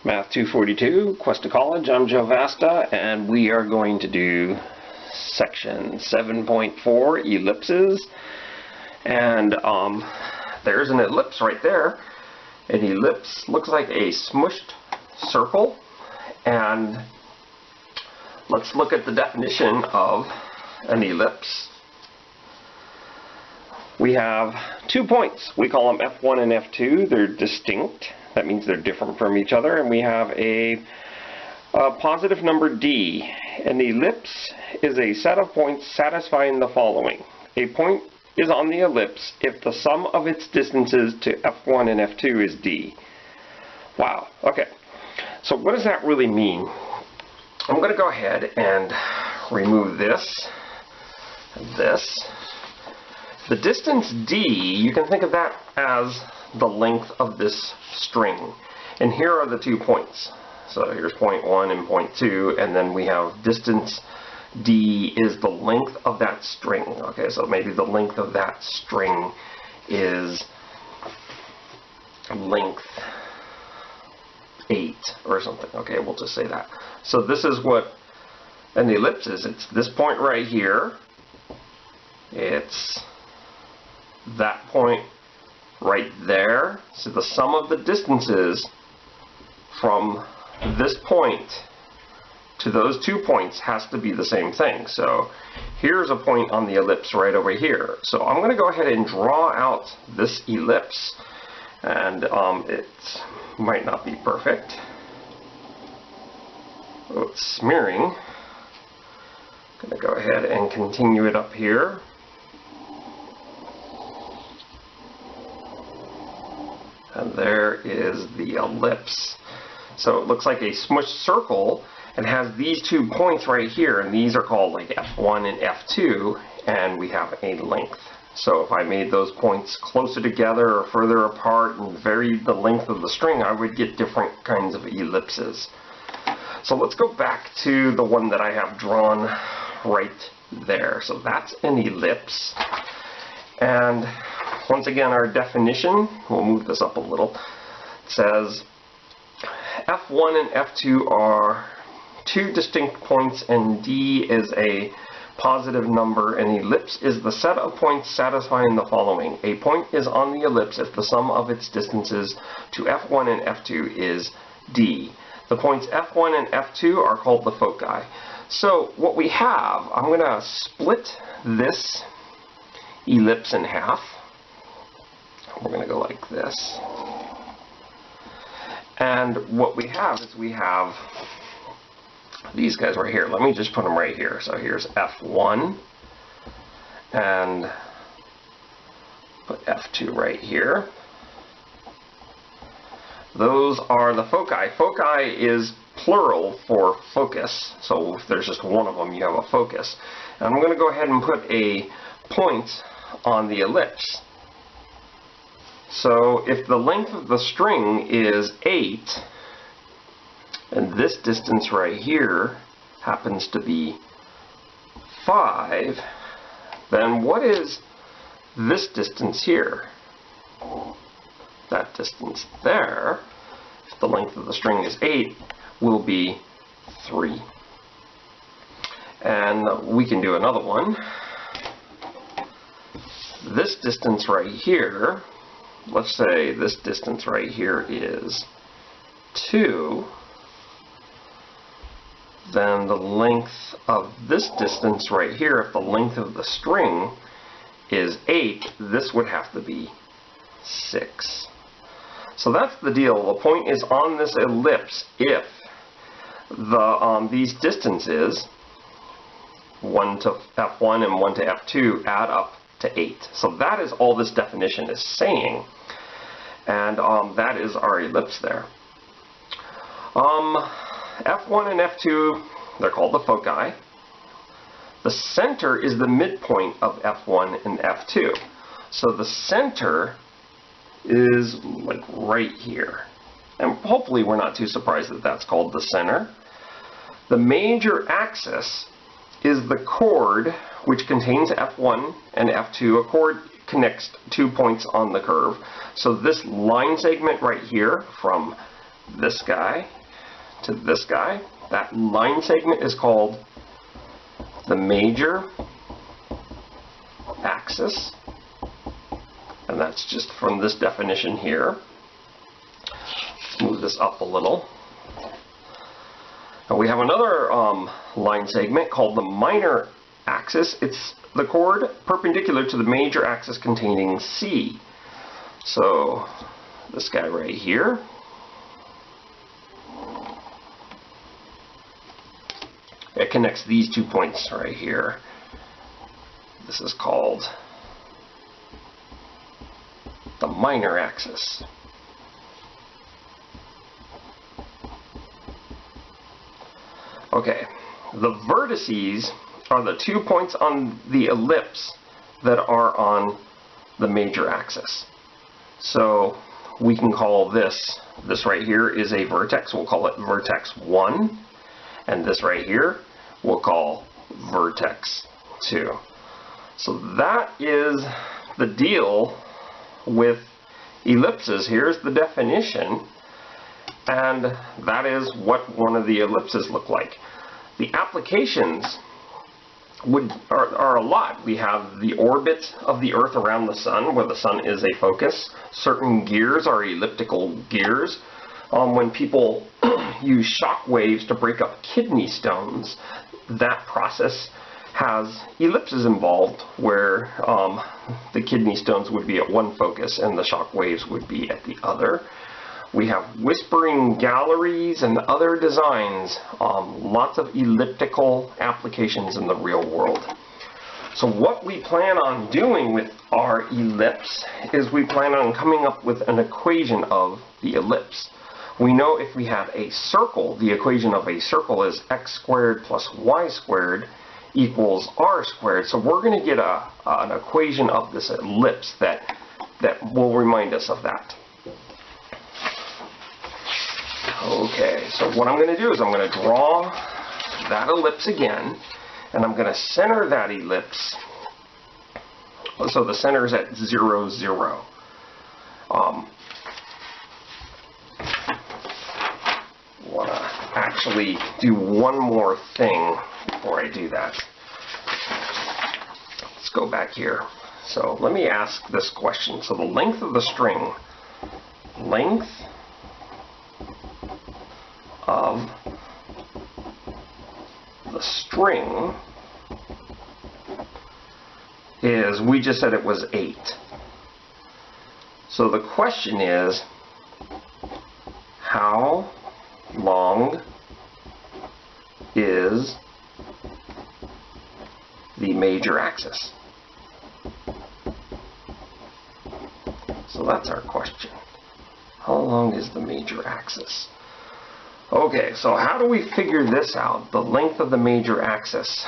Math 242, Cuesta College. I'm Joe Vasta, and we are going to do section 7.4, ellipses. And there's an ellipse right there. An ellipse looks like a smushed circle. And let's look at the definition of an ellipse. We have 2 points. We call them F1 and F2. They're distinct. That means they're different from each other. And we have a positive number D. An ellipse is a set of points satisfying the following. A point is on the ellipse if the sum of its distances to F1 and F2 is D. Wow. Okay. So what does that really mean? I'm going to go ahead and remove this and this. The distance D, you can think of that as the length of this string. And here are the 2 points. So here's point 1 and point 2, and then we have distance D is the length of that string. Okay, so maybe the length of that string is length 8 or something. Okay, we'll just say that. So this is what an ellipse is. It's this point right here. It's that point right there. So the sum of the distances from this point to those 2 points has to be the same thing. So here's a point on the ellipse right over here. So I'm going to go ahead and draw out this ellipse, and it might not be perfect. Oh, it's smearing. I'm going to go ahead and continue it up here. And there is the ellipse. So it looks like a smushed circle and has these 2 points right here, and these are called like F1 and F2, and we have a length. So if I made those points closer together or further apart and varied the length of the string, I would get different kinds of ellipses. So let's go back to the one that I have drawn right there. So that's an ellipse. And once again, our definition, we'll move this up a little, says F1 and F2 are 2 distinct points, and D is a positive number. An ellipse is the set of points satisfying the following. A point is on the ellipse if the sum of its distances to F1 and F2 is D. The points F1 and F2 are called the foci. So what we have, I'm going to split this ellipse in half. We're going to go like this. And what we have is we have these guys right here. Let me just put them right here. So here's F1 and put F2 right here. Those are the foci. Foci is plural for focus. So if there's just one of them, you have a focus. And I'm going to go ahead and put a point on the ellipse. So if the length of the string is 8, and this distance right here happens to be 5, then what is this distance here? That distance there, if the length of the string is 8, will be 3. And we can do another one. This distance right here, let's say this distance right here is 2, then the length of this distance right here, if the length of the string is 8, this would have to be 6. So that's the deal. The point is on this ellipse if these distances, 1 to F1 and 1 to F2, add up to 8. So that is all this definition is saying. And that is our ellipse there. F1 and F2, they're called the foci. The center is the midpoint of F1 and F2. So the center is like right here. And hopefully we're not too surprised that that's called the center. The major axis is the chord which contains F1 and F2. A chord connects 2 points on the curve. So this line segment right here from this guy to this guy. That line segment is called the major axis, and that's just from this definition here. Let's move this up a little. Now we have another line segment called the minor axis. It's the chord perpendicular to the major axis containing C. So this guy right here. It connects these 2 points right here. This is called the minor axis. Okay, the vertices are the 2 points on the ellipse that are on the major axis. So we can call this right here is a vertex. We'll call it vertex 1. And this right here we'll call vertex 2. So that is the deal with ellipses. Here's the definition, and that is what one of the ellipses look like. The applications are a lot. We have the orbit of the Earth around the Sun, where the Sun is a focus. Certain gears are elliptical gears. When people use shock waves to break up kidney stones, that process has ellipses involved, where the kidney stones would be at one focus and the shock waves would be at the other. We have whispering galleries and other designs, lots of elliptical applications in the real world. So what we plan on doing with our ellipse is we plan on coming up with an equation of the ellipse. We know if we have a circle, the equation of a circle is x squared plus y squared equals r squared. So we're going to get an equation of this ellipse that will remind us of that. Okay, so what I'm going to do is I'm going to draw that ellipse again, and I'm going to center that ellipse. So the center is at 0, 0. Want to actually do one more thing before I do that. Let's go back here. So let me ask this question. So the length of the string, length of the string is, we just said it was 8. So the question is, how long is the major axis? So that's our question. How long is the major axis? Okay, so how do we figure this out? The length of the major axis.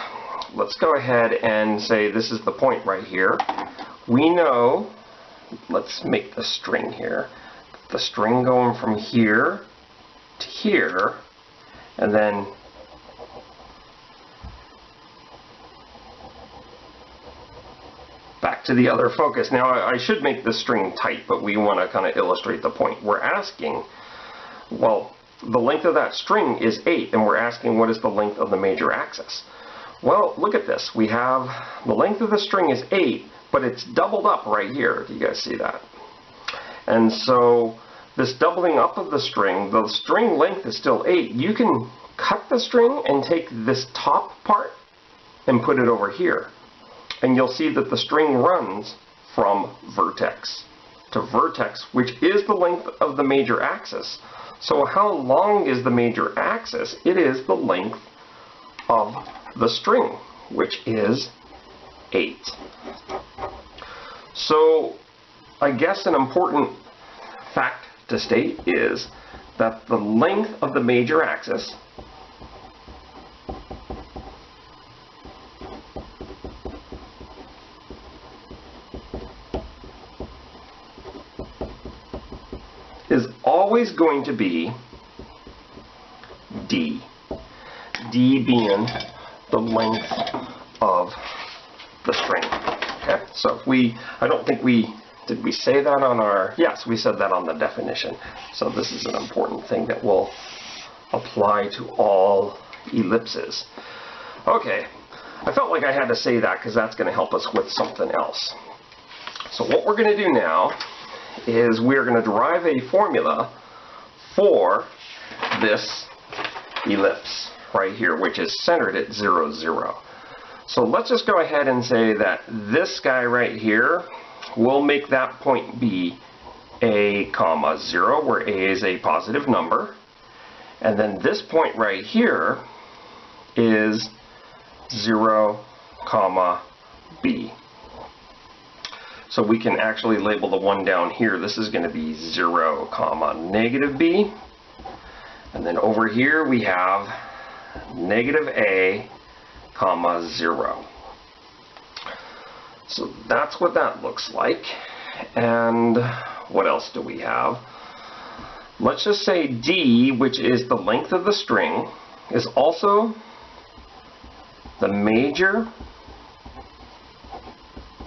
Let's go ahead and say this is the point right here. We know, let's make the string here. The string going from here to here, and then back to the other focus. Now I should make this string tight, but we want to kind of illustrate the point. We're asking, well, the length of that string is 8, and we're asking what is the length of the major axis. Well, look at this. We have the length of the string is 8, but it's doubled up right here. Do you guys see that? And so this doubling up of the string length is still 8. You can cut the string and take this top part and put it over here. And you'll see that the string runs from vertex to vertex, which is the length of the major axis. So how long is the major axis? It is the length of the string, which is 8. So I guess an important fact to state is that the length of the major axis is always going to be d. D being the length of the string. Okay, so if I don't think we Did we say that on our... Yes, we said that on the definition. So this is an important thing that will apply to all ellipses. Okay, I felt like I had to say that because that's going to help us with something else. So what we're going to do now is we're going to derive a formula for this ellipse right here, which is centered at 0, 0. So let's just go ahead and say that this guy right here, we'll make that point be a comma 0, where a is a positive number. And then this point right here is 0, comma b. So we can actually label the one down here. This is going to be 0, comma negative b. And then over here we have negative a, comma 0. So that's what that looks like. And what else do we have? Let's just say d, which is the length of the string, is also the major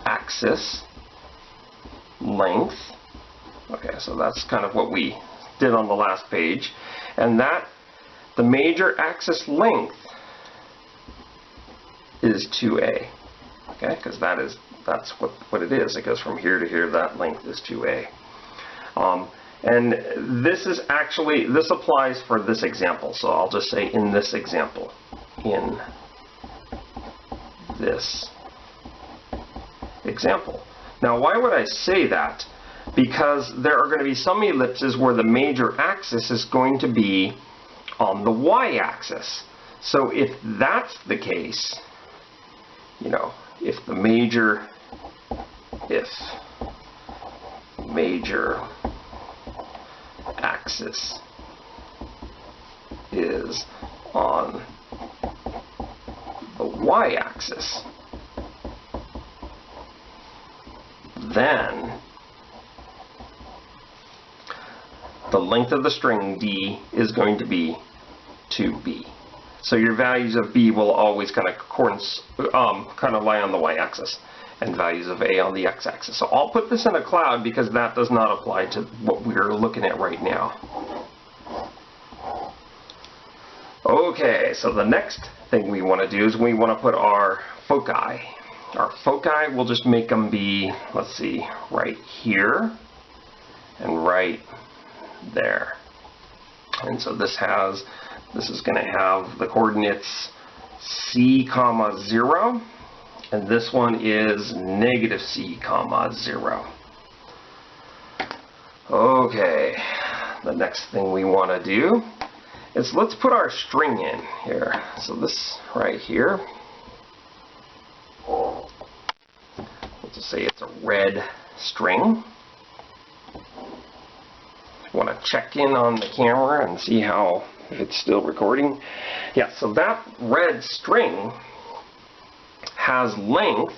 axis length. Okay, so that's kind of what we did on the last page. And that the major axis length is 2a. Okay, because that's what it is. It goes from here to here. That length is 2a. And this is actually, this applies for this example. So I'll just say in this example. In this example. Now, why would I say that? Because there are going to be some ellipses where the major axis is going to be on the y-axis. So if that's the case, you know, if major axis is on the y-axis, then the length of the string d is going to be 2b. So your values of b will always kind of lie on the y-axis, and values of a on the x-axis. So I'll put this in a cloud because that does not apply to what we're looking at right now. Okay, so the next thing we want to do is we want to put our foci. Our foci, we'll just make them be, let's see, right here and right there. And so this is going to have the coordinates c, comma 0, and this one is negative c, comma 0. Okay, the next thing we want to do is let's put our string in here. So this right here, let's just say it's a red string. Want to check in on the camera and see if it's still recording. Yeah, so that red string has length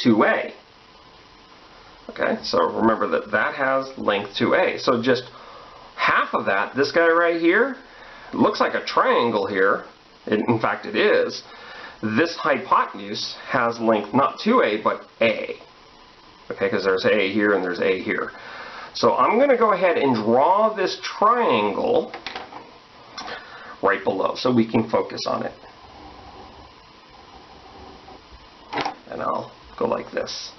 2a. Okay, so remember that has length 2a. So just half of that, this guy right here, it looks like a triangle here. In fact, it is. This hypotenuse has length not 2a, but a. Okay, because there's a here and there's a here. So I'm going to go ahead and draw this triangle right below so we can focus on it. And I'll go like this.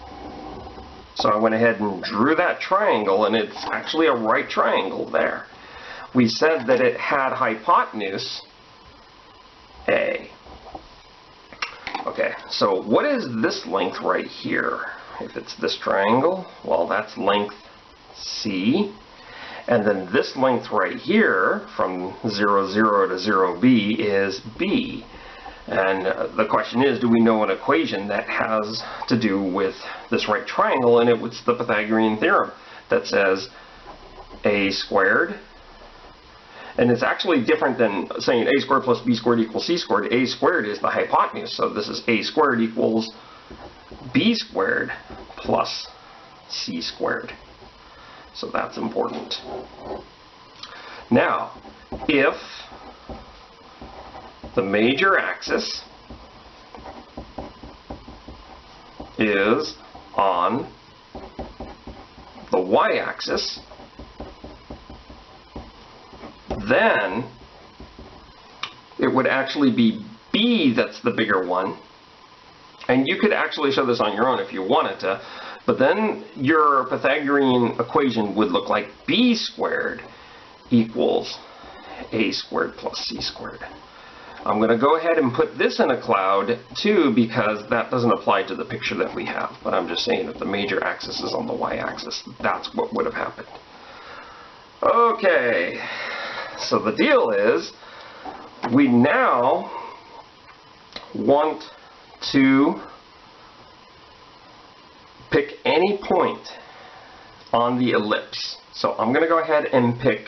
So I went ahead and drew that triangle, and it's actually a right triangle there. We said that it had hypotenuse A. Okay, so what is this length right here? If it's this triangle, well, that's length C. And then this length right here, from 0, 0 to 0b, is B. And the question is, do we know an equation that has to do with this right triangle? And it's the Pythagorean theorem that says a squared. And it's actually different than saying a squared plus b squared equals c squared. A squared is the hypotenuse. So this is a squared equals b squared plus c squared. So that's important. Now, if the major axis is on the y-axis, then it would actually be b that's the bigger one. And you could actually show this on your own if you wanted to, but then your Pythagorean equation would look like b squared equals a squared plus c squared. I'm going to go ahead and put this in a cloud too, because that doesn't apply to the picture that we have, but I'm just saying that the major axis is on the y-axis. That's what would have happened. Okay, so the deal is we now want to pick any point on the ellipse. So I'm going to go ahead and pick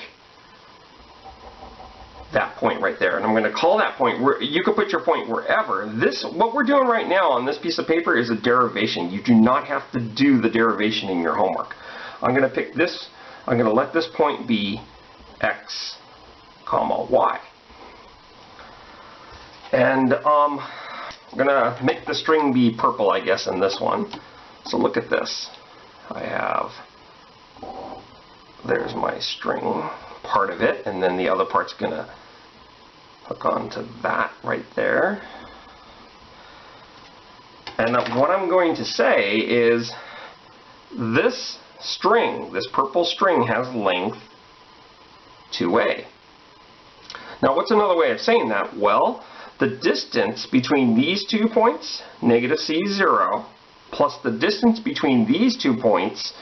that point right there, and I'm going to call that point where you could put your point wherever. What we're doing right now on this piece of paper is a derivation. You do not have to do the derivation in your homework. I'm going to pick this. I'm going to let this point be x, comma, y. And I'm going to make the string be purple, I guess, in this one. So look at this. There's my string part of it, and then the other part's going to hook onto that right there. And what I'm going to say is this string, this purple string, has length 2a. Now what's another way of saying that? Well, the distance between these 2 points, negative c0, plus the distance between these 2 points,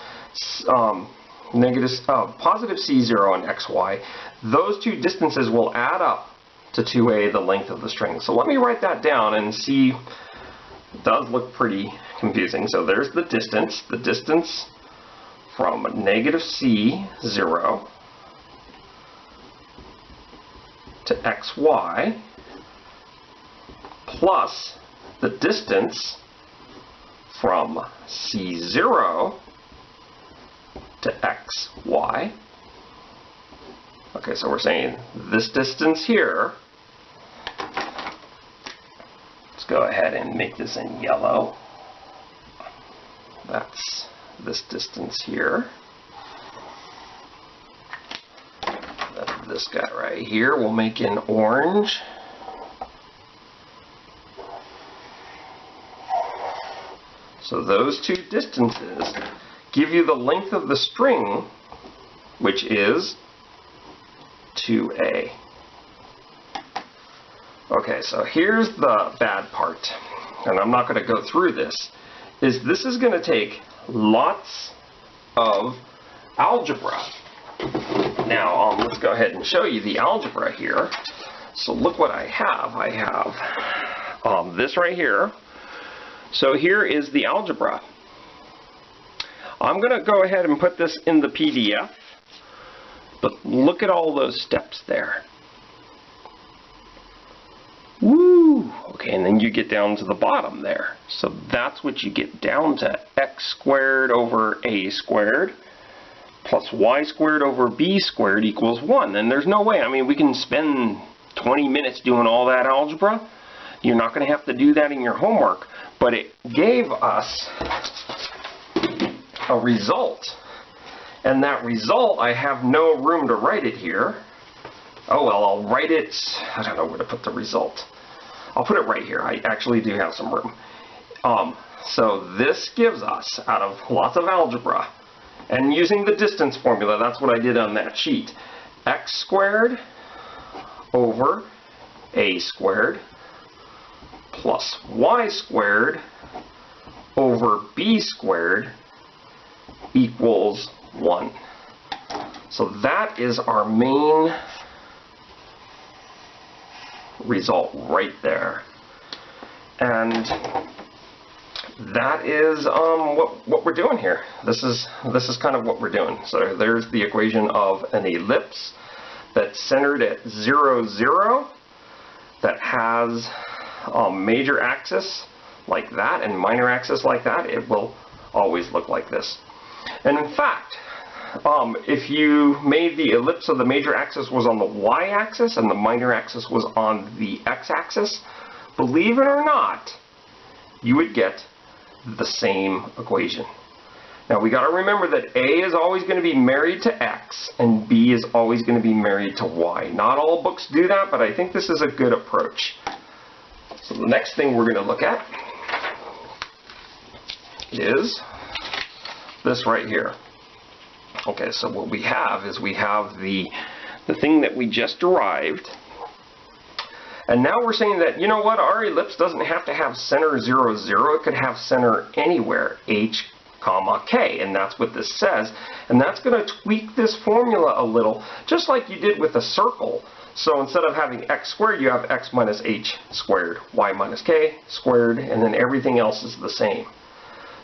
positive c0 and xy, those two distances will add up to 2a, the length of the string. So let me write that down and see. It does look pretty confusing. So there's the distance from negative c0 to xy, plus the distance from c0 to xy. Okay, so we're saying this distance here, let's go ahead and make this in yellow. That's this distance here. Then this guy right here we'll make in orange. So those two distances give you the length of the string, which is 2a. Okay, so here's the bad part, and I'm not going to go through this, this is going to take lots of algebra. Now, let's go ahead and show you the algebra here. So look what I have. I have this right here. So here is the algebra. I'm going to go ahead and put this in the PDF, but look at all those steps there. Woo! Okay, and then you get down to the bottom there. So that's what you get down to. X squared over a squared plus y squared over b squared equals 1. And there's no way. I mean, we can spend 20 minutes doing all that algebra. You're not going to have to do that in your homework. But it gave us a result. And that result, I have no room to write it here. Oh well, I'll write it, I don't know where to put the result. I'll put it right here. I actually do have some room. So this gives us, out of lots of algebra, and using the distance formula, that's what I did on that sheet, x squared over a squared plus y squared over b squared equals 1. So that is our main result right there. And that is what we're doing here. This is kind of what we're doing. So there's the equation of an ellipse that's centered at 0, 0, that has major axis like that and minor axis like that. It will always look like this. And in fact, if you made the ellipse so the major axis was on the y-axis and the minor axis was on the x-axis, believe it or not, you would get the same equation. Now we got to remember that A is always going to be married to X and B is always going to be married to Y. Not all books do that, but I think this is a good approach. So the next thing we're going to look at is this right here. Okay, so what we have is we have the thing that we just derived. And now we're saying that, you know what, our ellipse doesn't have to have center 0, 0. It could have center anywhere, H, comma, K. And that's what this says. And that's going to tweak this formula a little, just like you did with a circle. So instead of having x squared, you have x minus h squared, y minus k squared, and then everything else is the same.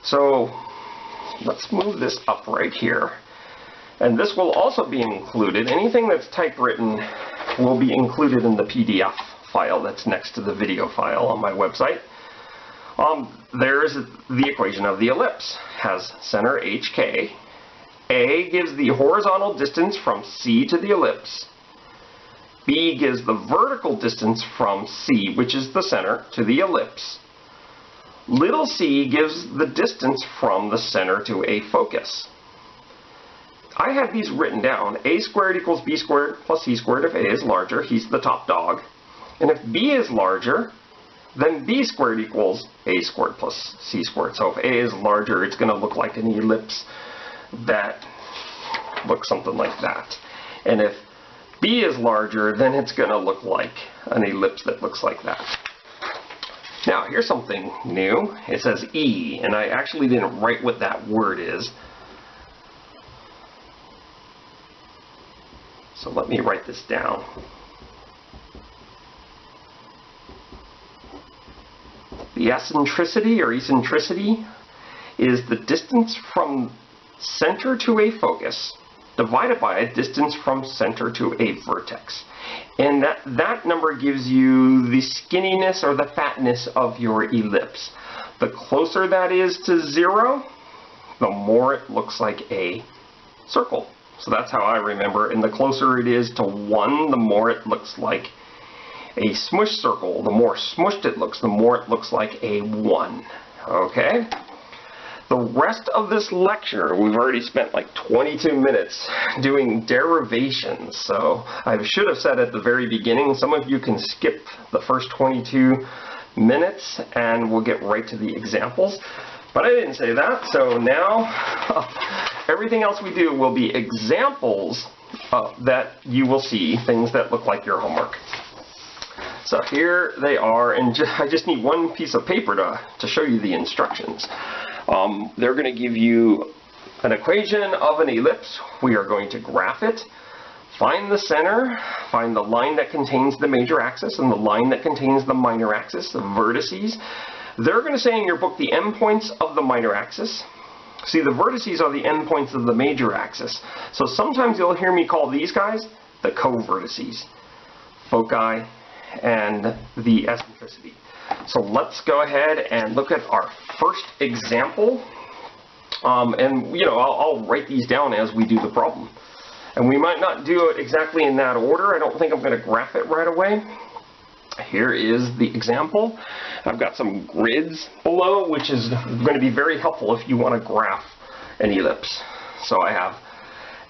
So let's move this up right here. And this will also be included. Anything that's typewritten will be included in the PDF file that's next to the video file on my website. There's the equation of the ellipse. Has center HK. A gives the horizontal distance from C to the ellipse. B gives the vertical distance from C, which is the center, to the ellipse. Little c gives the distance from the center to a focus. I have these written down. A squared equals b squared plus c squared. If A is larger, he's the top dog. And if b is larger, then b squared equals a squared plus c squared. So if A is larger, it's going to look like an ellipse that looks something like that. And if b is larger, then it's going to look like an ellipse that looks like that. Now, here's something new. It says E, and I actually didn't write what that word is. So let me write this down. The eccentricity or eccentricity is the distance from center to a focus divided by a distance from center to a vertex. And that number gives you the skinniness or the fatness of your ellipse. The closer that is to 0, the more it looks like a circle. So that's how I remember. And the closer it is to 1, the more it looks like a smush circle. The more smushed it looks, the more it looks like a 1. Okay? The rest of this lecture, we've already spent like 22 minutes doing derivations. So I should have said at the very beginning, some of you can skip the first 22 minutes and we'll get right to the examples. But I didn't say that, so now everything else we do will be examples that you will see, things that look like your homework. So here they are, and I just need one piece of paper to show you the instructions. They're going to give you an equation of an ellipse. We are going to graph it, find the center, find the line that contains the major axis and the line that contains the minor axis, the vertices. They're going to say in your book the endpoints of the minor axis. See, the vertices are the endpoints of the major axis. So sometimes you'll hear me call these guys the co-vertices, foci, and the eccentricity. So let's go ahead and look at our first example. And you know, I'll write these down as we do the problem. And we might not do it exactly in that order. I don't think I'm going to graph it right away. Here is the example. I've got some grids below, which is going to be very helpful if you want to graph an ellipse. So I have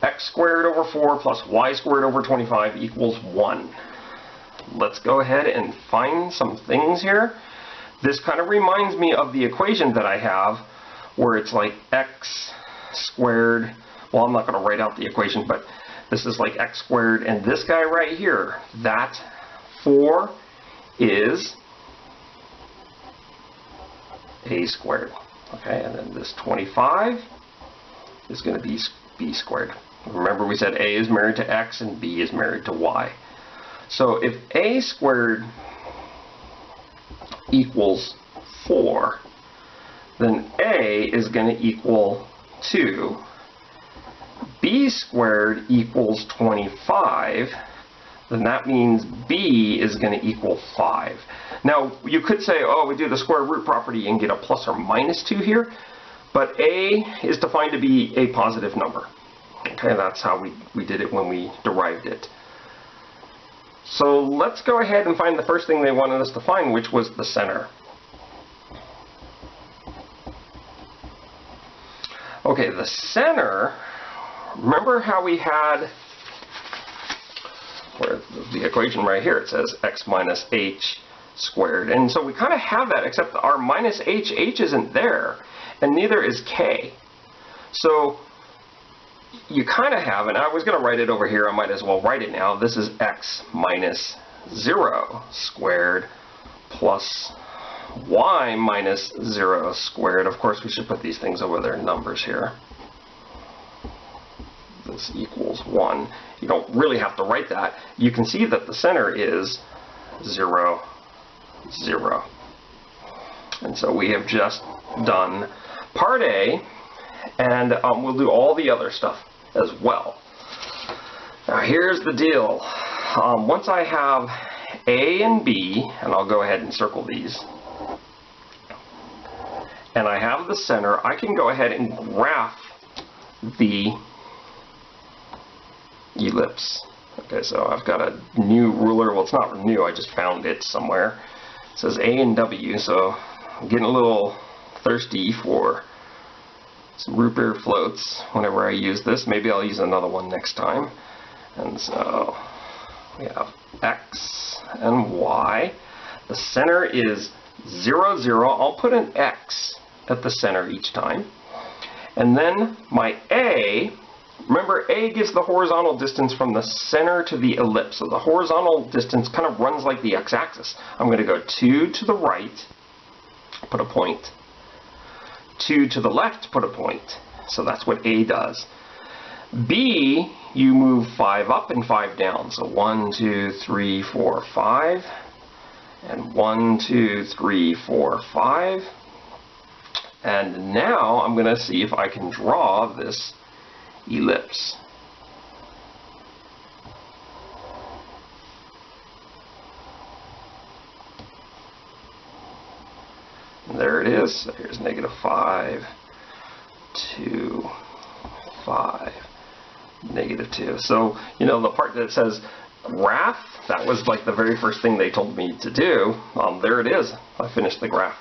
x squared over 4 plus y squared over 25 equals 1. Let's go ahead and find some things here. This kind of reminds me of the equation that I have where it's like x squared. Well, I'm not going to write out the equation, but this is like x squared, and this guy right here, that 4 is a squared. Okay, and then this 25 is going to be b squared. Remember we said a is married to x and b is married to y. So if a squared equals 4, then a is going to equal 2. B squared equals 25, then that means b is going to equal 5. Now you could say, oh, we do the square root property and get a plus or minus 2 here, but a is defined to be a positive number. Okay, that's how we did it when we derived it. So let's go ahead and find the first thing they wanted us to find, which was the center. Okay. Okay, the center, remember how we had, where the equation right here, it says x minus h squared. And so we kind of have that, except our minus h isn't there, and neither is k. So you kind of have, and I was going to write it over here, I might as well write it now. This is x minus 0 squared plus y minus 0 squared. Of course, we should put these things over their numbers here. This equals 1. You don't really have to write that. You can see that the center is 0, 0. And so we have just done part A, and we'll do all the other stuff as well. Now here's the deal. Once I have A and B, and I'll go ahead and circle these, and I have the center, I can go ahead and graph the ellipse. Okay, so I've got a new ruler. Well, it's not new, I just found it somewhere. It says A and W, so I'm getting a little thirsty for some root beer floats whenever I use this. Maybe I'll use another one next time. And so we have x and y. The center is 0, 0. I'll put an x at the center each time. And then my A, remember A gives the horizontal distance from the center to the ellipse. So the horizontal distance kind of runs like the x-axis. I'm going to go 2 to the right, put a point. 2 to the left, put a point. So that's what A does. B, you move 5 up and 5 down. So 1, 2, 3, 4, 5. And 1, 2, 3, 4, 5. And now I'm going to see if I can draw this ellipse. And there it is. Here's negative 5, 2, 5, negative 2. So, you know, the part that says graph, that was like the very first thing they told me to do. There it is. I finished the graph.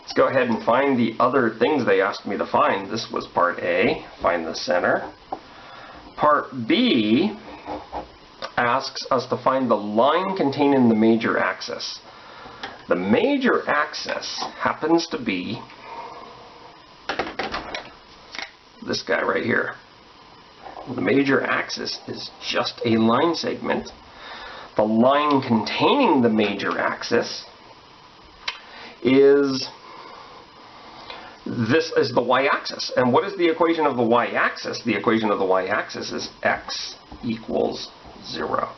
Let's go ahead and find the other things they asked me to find. This was part A, find the center. Part B asks us to find the line containing the major axis. The major axis happens to be this guy right here. The major axis is just a line segment. The line containing the major axis is, this is the y-axis. And what is the equation of the y-axis? The equation of the y-axis is x equals 0.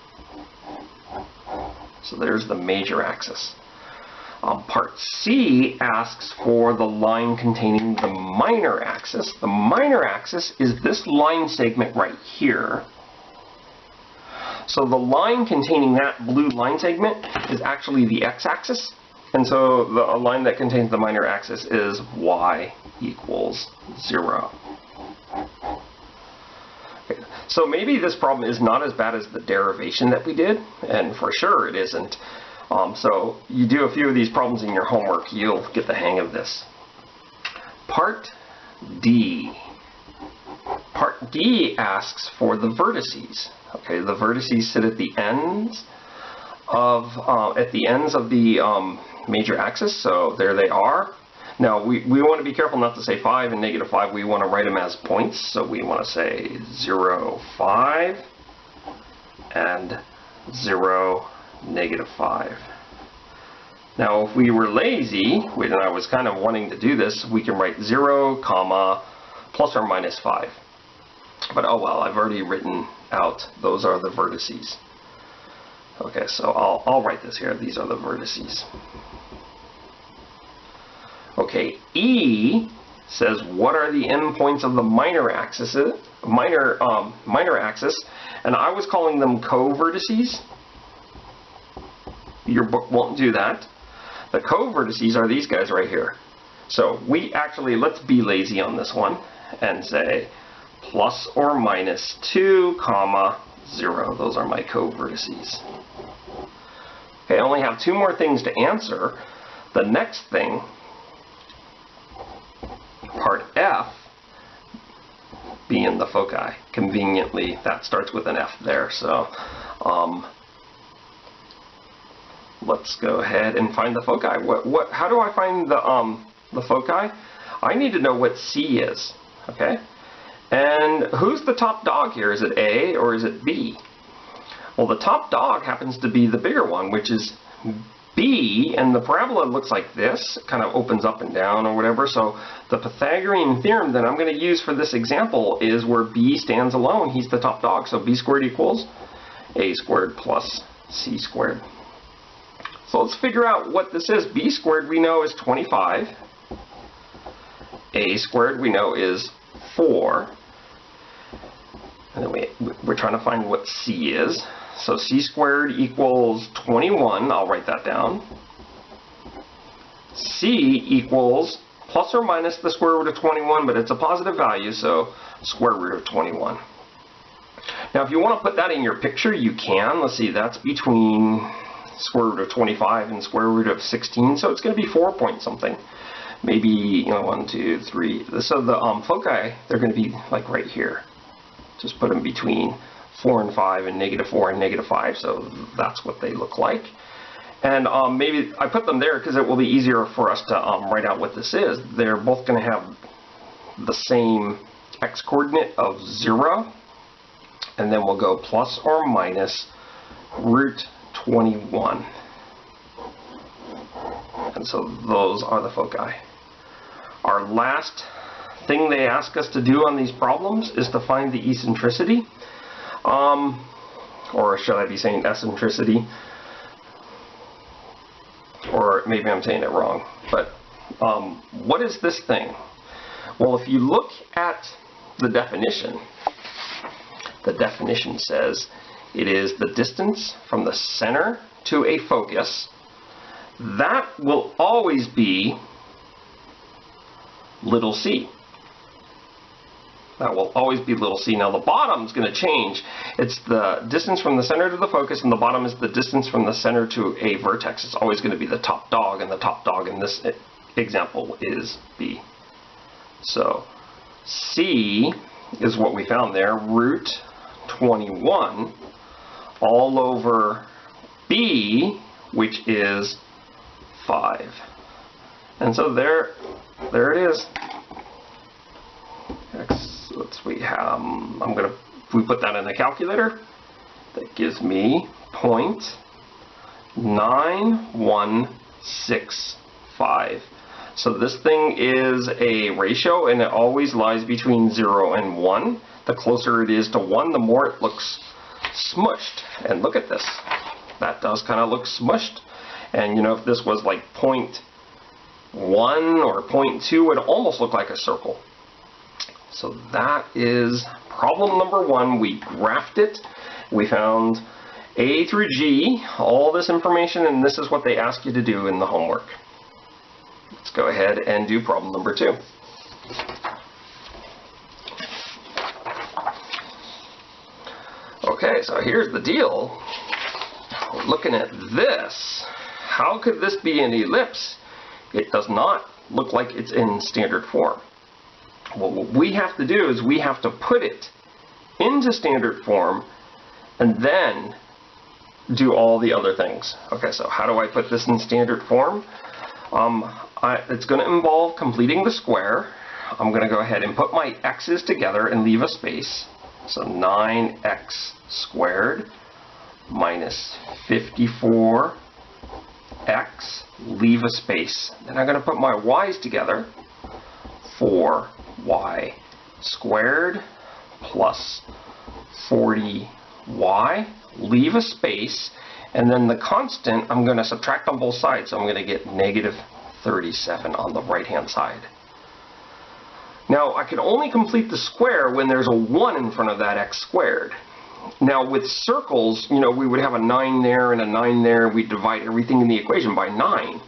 So there's the major axis. Part C asks for the line containing the minor axis. The minor axis is this line segment right here. So the line containing that blue line segment is actually the x-axis. And so the line that contains the minor axis is y equals 0. Okay. So maybe this problem is not as bad as the derivation that we did, and for sure it isn't. So you do a few of these problems in your homework, you'll get the hang of this. Part D. Part D asks for the vertices. Okay, the vertices sit at the ends of the major axis. So there they are. Now we want to be careful not to say 5 and negative 5. We want to write them as points. So we want to say 0, 5 and 0, negative 5. Now if we were lazy, and I was kind of wanting to do this, we can write 0, comma, plus or minus 5. But oh well, I've already written out, those are the vertices. Okay, so I'll write this here. These are the vertices. Okay, E says what are the endpoints of the minor axis? Minor axis, and I was calling them co-vertices. Your book won't do that. The co-vertices are these guys right here. So we actually, let's be lazy on this one and say plus or minus 2, comma, 0. Those are my co-vertices. Okay, I only have 2 more things to answer. The next thing, part F, being the foci. Conveniently, that starts with an F there. So let's go ahead and find the foci. How do I find the foci? I need to know what C is. Okay, and who's the top dog here? Is it A or is it B? Well, the top dog happens to be the bigger one, which is B, and the parabola looks like this. It kind of opens up and down or whatever. So the Pythagorean theorem that I'm going to use for this example is where B stands alone. He's the top dog. So B squared equals A squared plus C squared. So let's figure out what this is. B squared we know is 25. A squared we know is 4. And then we're trying to find what C is. So C squared equals 21. I'll write that down. C equals plus or minus the square root of 21, but it's a positive value, so square root of 21. Now if you want to put that in your picture, you can. Let's see, that's between square root of 25 and square root of 16, so it's going to be 4 point something. Maybe 1, 2, 3. So the foci, they're going to be like right here. Just put them between 4 and 5 and -4 and -5, so that's what they look like. And maybe I put them there because it will be easier for us to write out what this is. They're both going to have the same x coordinate of 0, and then we'll go plus or minus root 21. And so those are the foci. Our last thing they ask us to do on these problems is to find the eccentricity. Or should I be saying eccentricity? Or maybe I'm saying it wrong. But what is this thing? Well, if you look at the definition says it is the distance from the center to a focus. That will always be little c. That will always be little c. Now the bottom is going to change. It's the distance from the center to the focus, and the bottom is the distance from the center to a vertex. It's always going to be the top dog, and the top dog in this example is B. So C is what we found there, root 21, all over B, which is 5. And so there it is. If we put that in a calculator, that gives me 0.9165. So this thing is a ratio, and it always lies between 0 and 1. The closer it is to 1, the more it looks smushed. And look at this. That does kind of look smushed. And if this was like 0.1 or 0.2, it almost looked like a circle. So that is problem number 1. We graphed it. We found A through G, all this information, and this is what they ask you to do in the homework. Let's go ahead and do problem number 2. Okay, so here's the deal. Looking at this, how could this be an ellipse? It does not look like it's in standard form. Well, what we have to do is we have to put it into standard form and then do all the other things. Okay, so how do I put this in standard form? It's going to involve completing the square. I'm going to go ahead and put my x's together and leave a space. So 9x squared minus 54x, leave a space. Then I'm going to put my y's together. 4y squared plus 40y, leave a space, and then the constant I'm going to subtract on both sides, so I'm going to get negative 37 on the right hand side. Now I can only complete the square when there's a 1 in front of that x squared. Now with circles, we would have a 9 there and a 9 there. We divide everything in the equation by 9.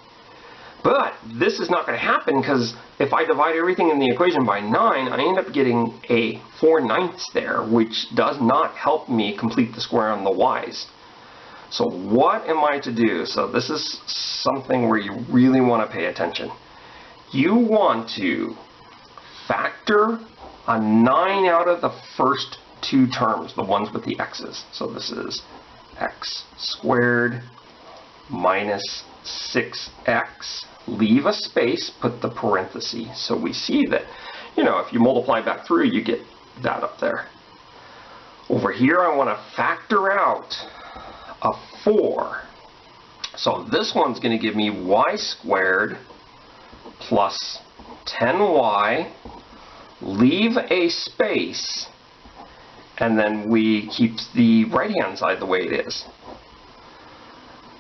But this is not going to happen because if I divide everything in the equation by 9, I end up getting a 4/9 there, which does not help me complete the square on the y's. So what am I to do? So this is something where you really want to pay attention. You want to factor a 9 out of the first two terms, the ones with the x's. So this is x squared minus 6x. Leave a space, put the parenthesis. So we see that, you know, if you multiply back through, you get that up there. Over here, I want to factor out a 4. So this one's going to give me y squared plus 10y, leave a space, and then we keep the right-hand side the way it is.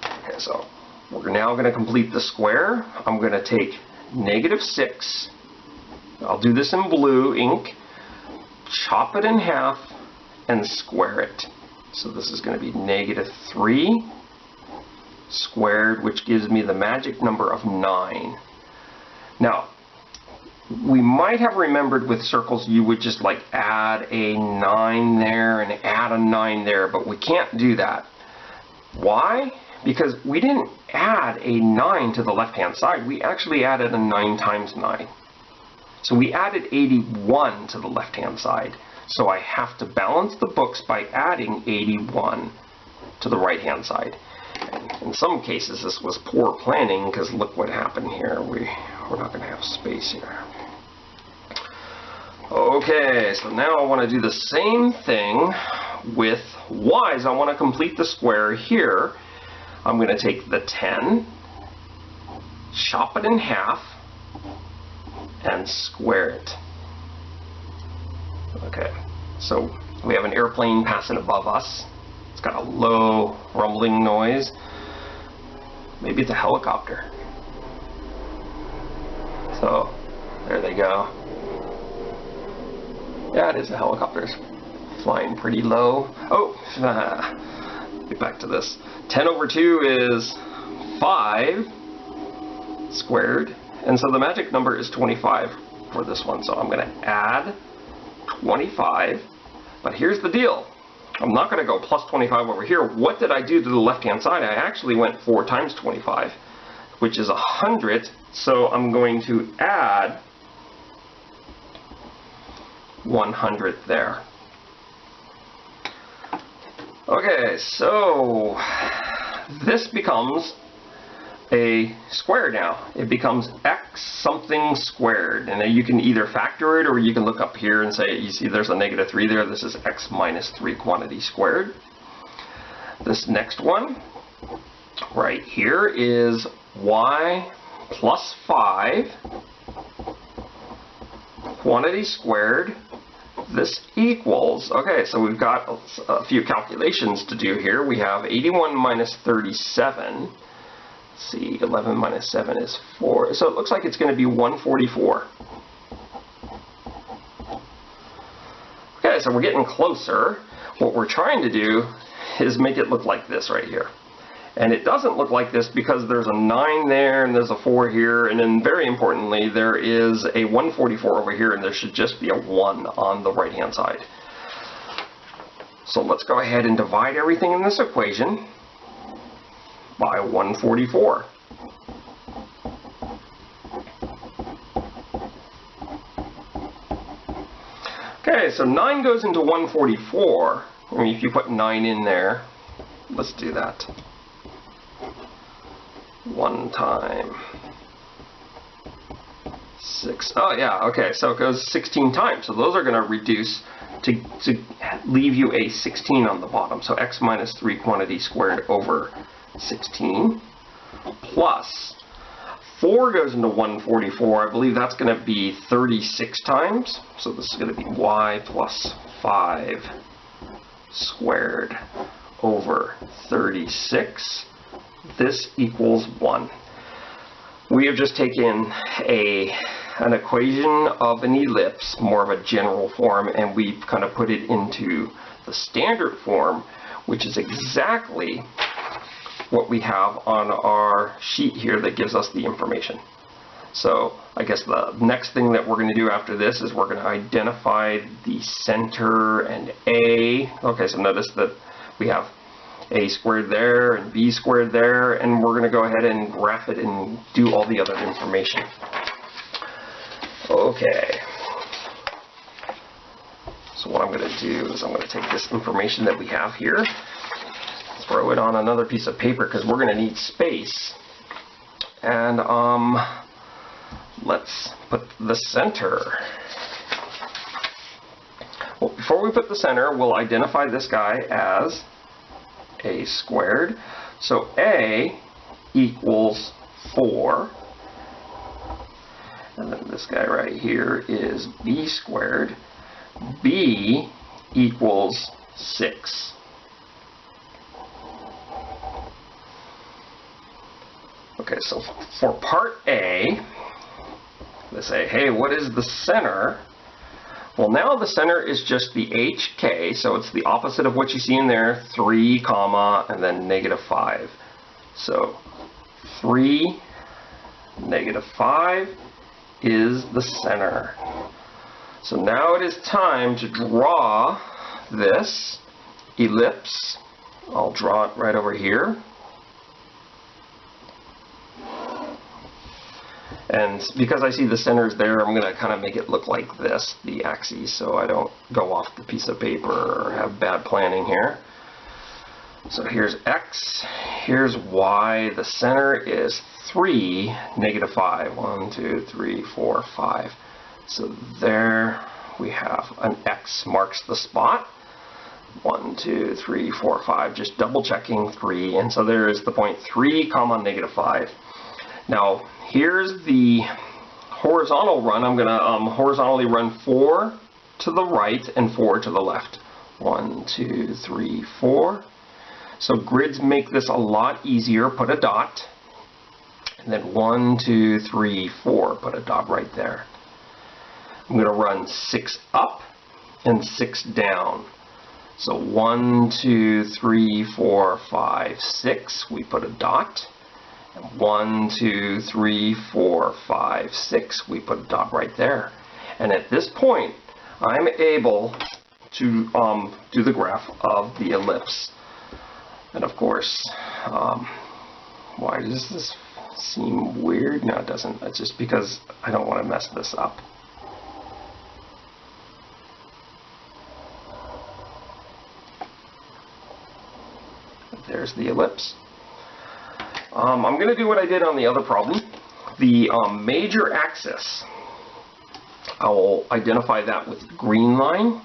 Okay, so we're now going to complete the square. I'm going to take -6. I'll do this in blue ink. Chop it in half and square it. So this is going to be -3 squared, which gives me the magic number of 9. Now, we might have remembered with circles you would just like add a 9 there and add a 9 there, but we can't do that. Why? Because we didn't add a 9 to the left-hand side. We actually added a 9 times 9. So we added 81 to the left-hand side. So I have to balance the books by adding 81 to the right-hand side. And in some cases this was poor planning, because look what happened here. We're not going to have space here. Okay, so now I want to do the same thing with y's. I want to complete the square here. I'm going to take the 10, chop it in half, and square it. Okay, so we have an airplane passing above us. It's got a low rumbling noise. Maybe it's a helicopter. So, there they go. Yeah, it is a helicopter. It's flying pretty low. Oh, get back to this. 10 over 2 is 5 squared. And so the magic number is 25 for this one. So I'm going to add 25. But here's the deal. I'm not going to go plus 25 over here. What did I do to the left-hand side? I actually went 4 times 25, which is 100. So I'm going to add 100 there. Okay, so this becomes a square now. It becomes x something squared. And then you can either factor it, or you can look up here and say, you see there's a -3 there. This is x minus 3 quantity squared. This next one right here is y plus 5 quantity squared. This equals, okay, so we've got a few calculations to do here. We have 81 minus 37. Let's see, 11 minus 7 is 4. So it looks like it's going to be 144. Okay, so we're getting closer. What we're trying to do is make it look like this right here. And it doesn't look like this because there's a 9 there and there's a 4 here, and then very importantly there is a 144 over here, and there should just be a 1 on the right hand side. So let's go ahead and divide everything in this equation by 144. Okay, so 9 goes into 144. I mean, if you put 9 in there, let's do that. 1 time 6. Oh yeah, okay, so it goes 16 times. So those are going to reduce to leave you a 16 on the bottom. So x minus 3 quantity squared over 16 plus 4 goes into 144. I believe that's going to be 36 times. So this is going to be y plus 5 squared over 36. This equals 1. We have just taken an equation of an ellipse, more of a general form, and we've kind of put it into the standard form, which is exactly what we have on our sheet here that gives us the information. So I guess the next thing that we're going to do after this is we're going to identify the center and A. Okay, so notice that we have a squared there and b squared there, and we're going to go ahead and graph it and do all the other information. Okay. So what I'm going to do is I'm going to take this information that we have here, throw it on another piece of paper because we're going to need space. And let's put the center. Well, before we put the center, we'll identify this guy as a squared. So a equals 4. And then this guy right here is b squared. B equals 6. Okay, so for part A, they say, hey, what is the center? Well, now the center is just the HK, so it's the opposite of what you see in there, 3, comma, and then -5. So 3, -5 is the center. So now it is time to draw this ellipse. I'll draw it right over here. And because I see the centers there, I'm going to kind of make it look like this, the axes, so I don't go off the piece of paper or have bad planning here. So here's X, here's Y. The center is 3, -5. 1, 2, 3, 4, 5. So there we have an X marks the spot. 1, 2, 3, 4, 5. Just double checking 3. And so there is the point 3, comma, -5. Now here's the horizontal run. I'm going to horizontally run 4 to the right and 4 to the left. 1, 2, 3, 4. So grids make this a lot easier. Put a dot. And then 1, 2, 3, 4. Put a dot right there. I'm going to run 6 up and 6 down. So 1, 2, 3, 4, 5, 6. We put a dot. 1, 2, 3, 4, 5, 6. We put a dot right there. And at this point, I'm able to do the graph of the ellipse. And of course, why does this seem weird? No, it doesn't. It's just because I don't want to mess this up. There's the ellipse. I'm going to do what I did on the other problem. The major axis, I will identify that with green line,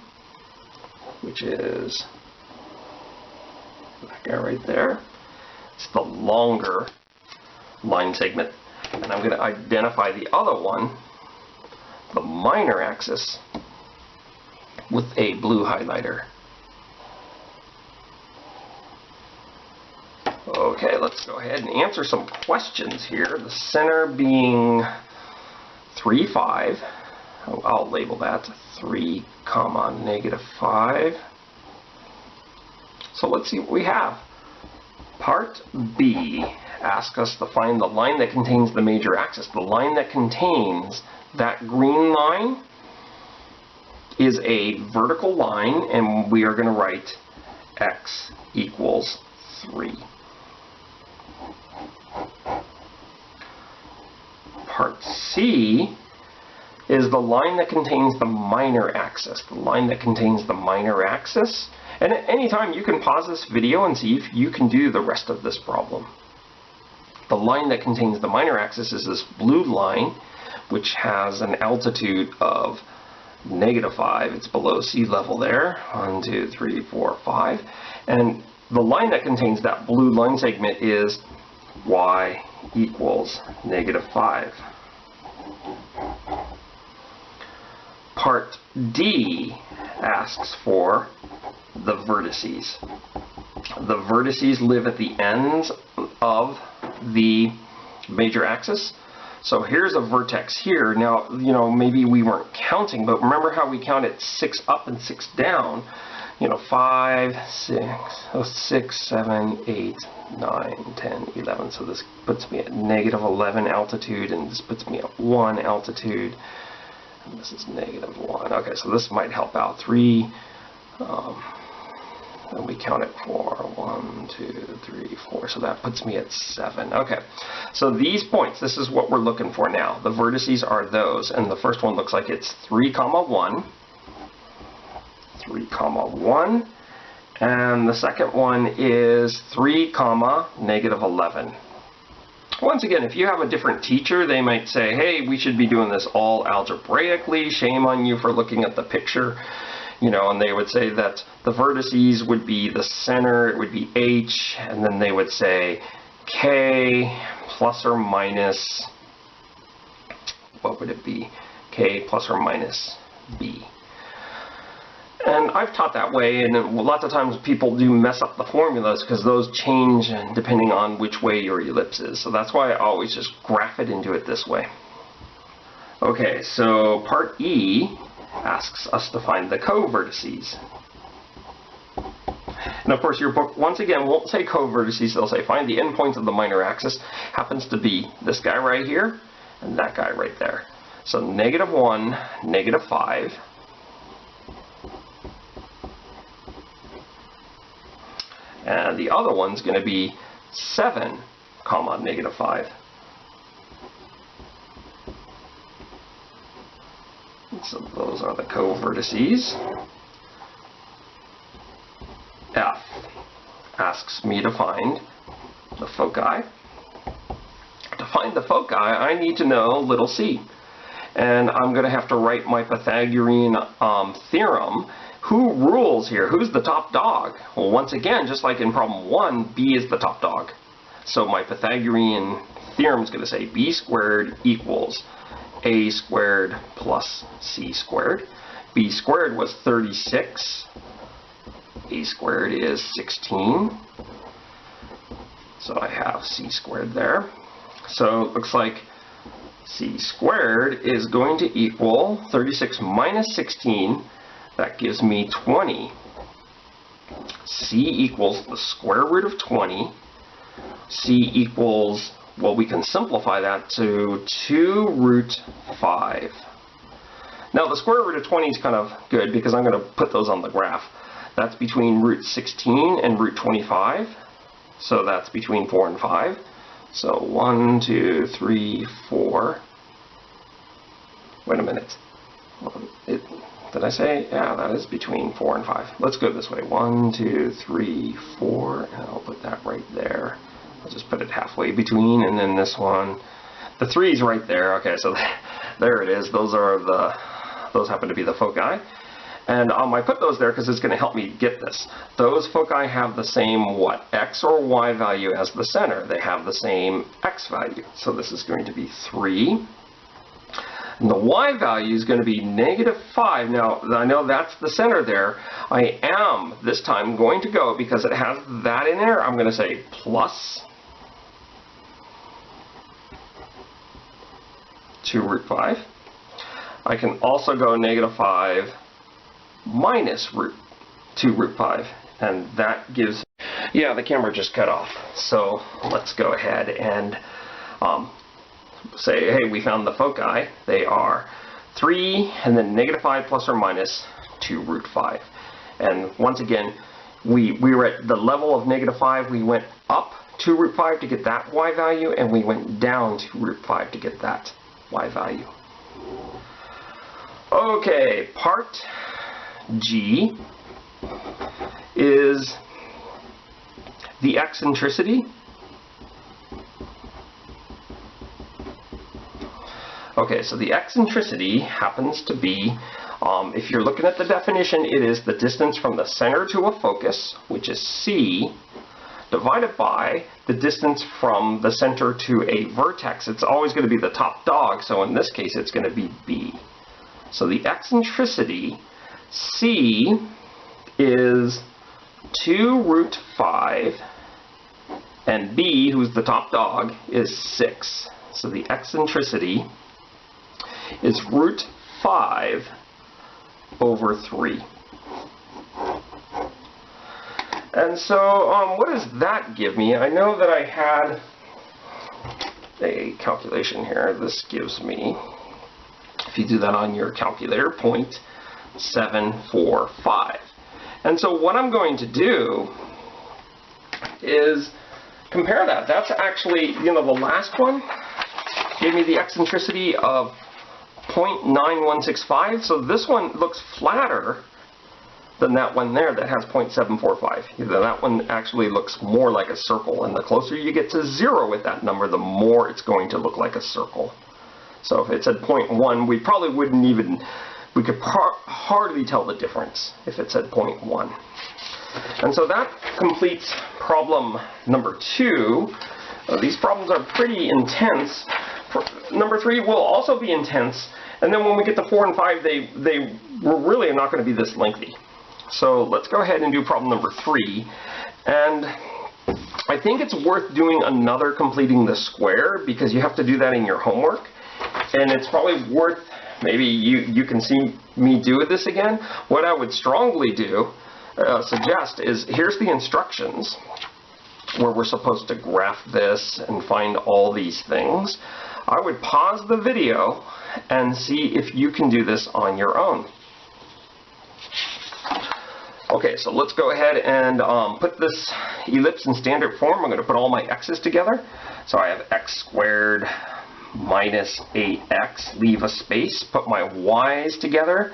which is that guy right there. It's the longer line segment. And I'm going to identify the other one, the minor axis, with a blue highlighter. Okay, let's go ahead and answer some questions here. The center being 3, 5. I'll label that 3, comma, -5. So let's see what we have. Part B asks us to find the line that contains the major axis. The line that contains that green line is a vertical line, and we are going to write x equals 3. Part C is the line that contains the minor axis. The line that contains the minor axis. And at any time you can pause this video and see if you can do the rest of this problem. The line that contains the minor axis is this blue line, which has an altitude of -5. It's below sea level there. 1, 2, 3, 4, 5. And the line that contains that blue line segment is y equals -5. Part D asks for the vertices. The vertices live at the ends of the major axis. So here's a vertex here. Now, you know, maybe we weren't counting, but remember how we counted 6 up and 6 down? You know, 5, 6, 7, 8, 9, 10, 11. So this puts me at -11 altitude, and this puts me at 1 altitude. And this is -1. Okay, so this might help out. 3, and we count it for 1, 2, 3, 4. So that puts me at 7. Okay, so these points, this is what we're looking for now. The vertices are those, and the first one looks like it's 3, 1. 3 comma 1. And the second one is 3 comma negative 11. Once again, if you have a different teacher, they might say, hey, we should be doing this all algebraically. Shame on you for looking at the picture. You know, and they would say that the vertices would be the center, it would be H, and then they would say K plus or minus, what would it be? K plus or minus B. And I've taught that way, and lots of times people do mess up the formulas because those change depending on which way your ellipse is. So that's why I always just graph it into it this way. Okay, so part E asks us to find the co-vertices. And of course your book, once again, won't say co-vertices, they'll say find the endpoints of the minor axis. Happens to be this guy right here and that guy right there. So negative 1, negative 5. And the other one's going to be 7, comma, negative 5. So those are the co-vertices. F asks me to find the foci. To find the foci, I need to know little c. And I'm going to have to write my Pythagorean theorem. Who rules here? Who's the top dog? Well, once again, just like in problem 1, b is the top dog. So my Pythagorean theorem is going to say b squared equals a squared plus c squared. B squared was 36. A squared is 16. So I have c squared there. So it looks like c squared is going to equal 36 minus 16. That gives me 20. C equals the square root of 20. C equals, well, we can simplify that to 2 root 5. Now the square root of 20 is kind of good because I'm going to put those on the graph. That's between root 16 and root 25. So that's between 4 and 5. So 1, 2, 3, 4. Wait a minute. Did I say? Yeah, that is between 4 and 5. Let's go this way. 1, 2, 3, 4, and I'll put that right there. I'll just put it halfway between, and then this one. The 3 is right there. Okay, so there it is. Those happen to be the foci. And I put those there because it's going to help me get this. Those foci have the same, what, x or y value as the center. They have the same x value. So this is going to be 3. And the y value is going to be negative 5. Now, I know that's the center there. I am, this time, going to go, because it has that in there, I'm going to say plus 2 root 5. I can also go negative 5 minus 2 root 5. And that gives, yeah, the camera just cut off. So let's go ahead and say, hey, we found the foci. They are 3 and then negative 5 plus or minus 2 root 5. And once again, we were at the level of negative 5. We went up 2 root 5 to get that y value, and we went down 2 root 5 to get that y value. Okay, part G is the eccentricity. Okay, so the eccentricity happens to be, if you're looking at the definition, it is the distance from the center to a focus, which is C, divided by the distance from the center to a vertex. It's always going to be the top dog, so in this case it's going to be B. So the eccentricity, C, is 2 root 5, and B, who's the top dog, is 6. So the eccentricity is root 5 over 3. And so what does that give me? I know that I had a calculation here. This gives me, if you do that on your calculator, 0.745. And so what I'm going to do is compare that. That's actually, you know, the last one gave me the eccentricity of 0.9165. So this one looks flatter than that one there that has 0.745. That one actually looks more like a circle, and the closer you get to 0 with that number, the more it's going to look like a circle. So if it said 0.1, we probably wouldn't even, we could hardly tell the difference if it said 0.1. And so that completes problem number 2. These problems are pretty intense. Number 3 will also be intense, and then when we get to 4 and 5, they really are not going to be this lengthy. So let's go ahead and do problem number 3. And I think it's worth doing another completing the square, because you have to do that in your homework. And it's probably worth, maybe you can see me do this again. What I would strongly suggest is, here's the instructions where we're supposed to graph this and find all these things. I would pause the video and see if you can do this on your own. Okay, so let's go ahead and put this ellipse in standard form. I'm going to put all my x's together. So I have x squared minus 8x, leave a space, put my y's together.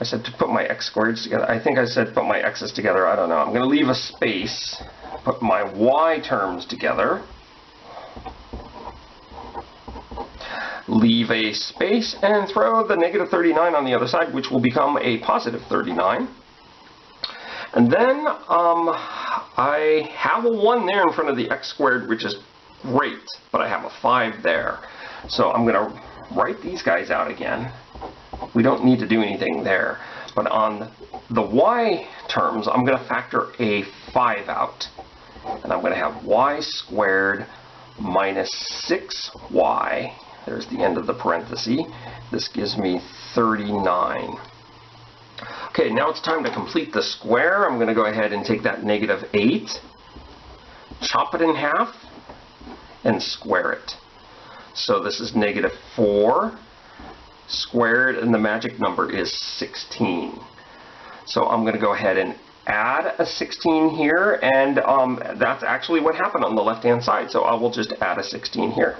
I said to put my x squareds together. I think I said put my x's together. I don't know. I'm going to leave a space, put my y terms together, leave a space, and throw the negative 39 on the other side, which will become a positive 39. And then I have a 1 there in front of the x squared, which is great, but I have a 5 there. So I'm going to write these guys out again. We don't need to do anything there. But on the y terms, I'm going to factor a 5 out. And I'm going to have y squared minus 6y. There's the end of the parenthesis. This gives me 39. Okay, now it's time to complete the square. I'm going to go ahead and take that negative 8, chop it in half, and square it. So this is negative 4 squared, and the magic number is 16. So I'm going to go ahead and add a 16 here, and that's actually what happened on the left-hand side. So I will just add a 16 here.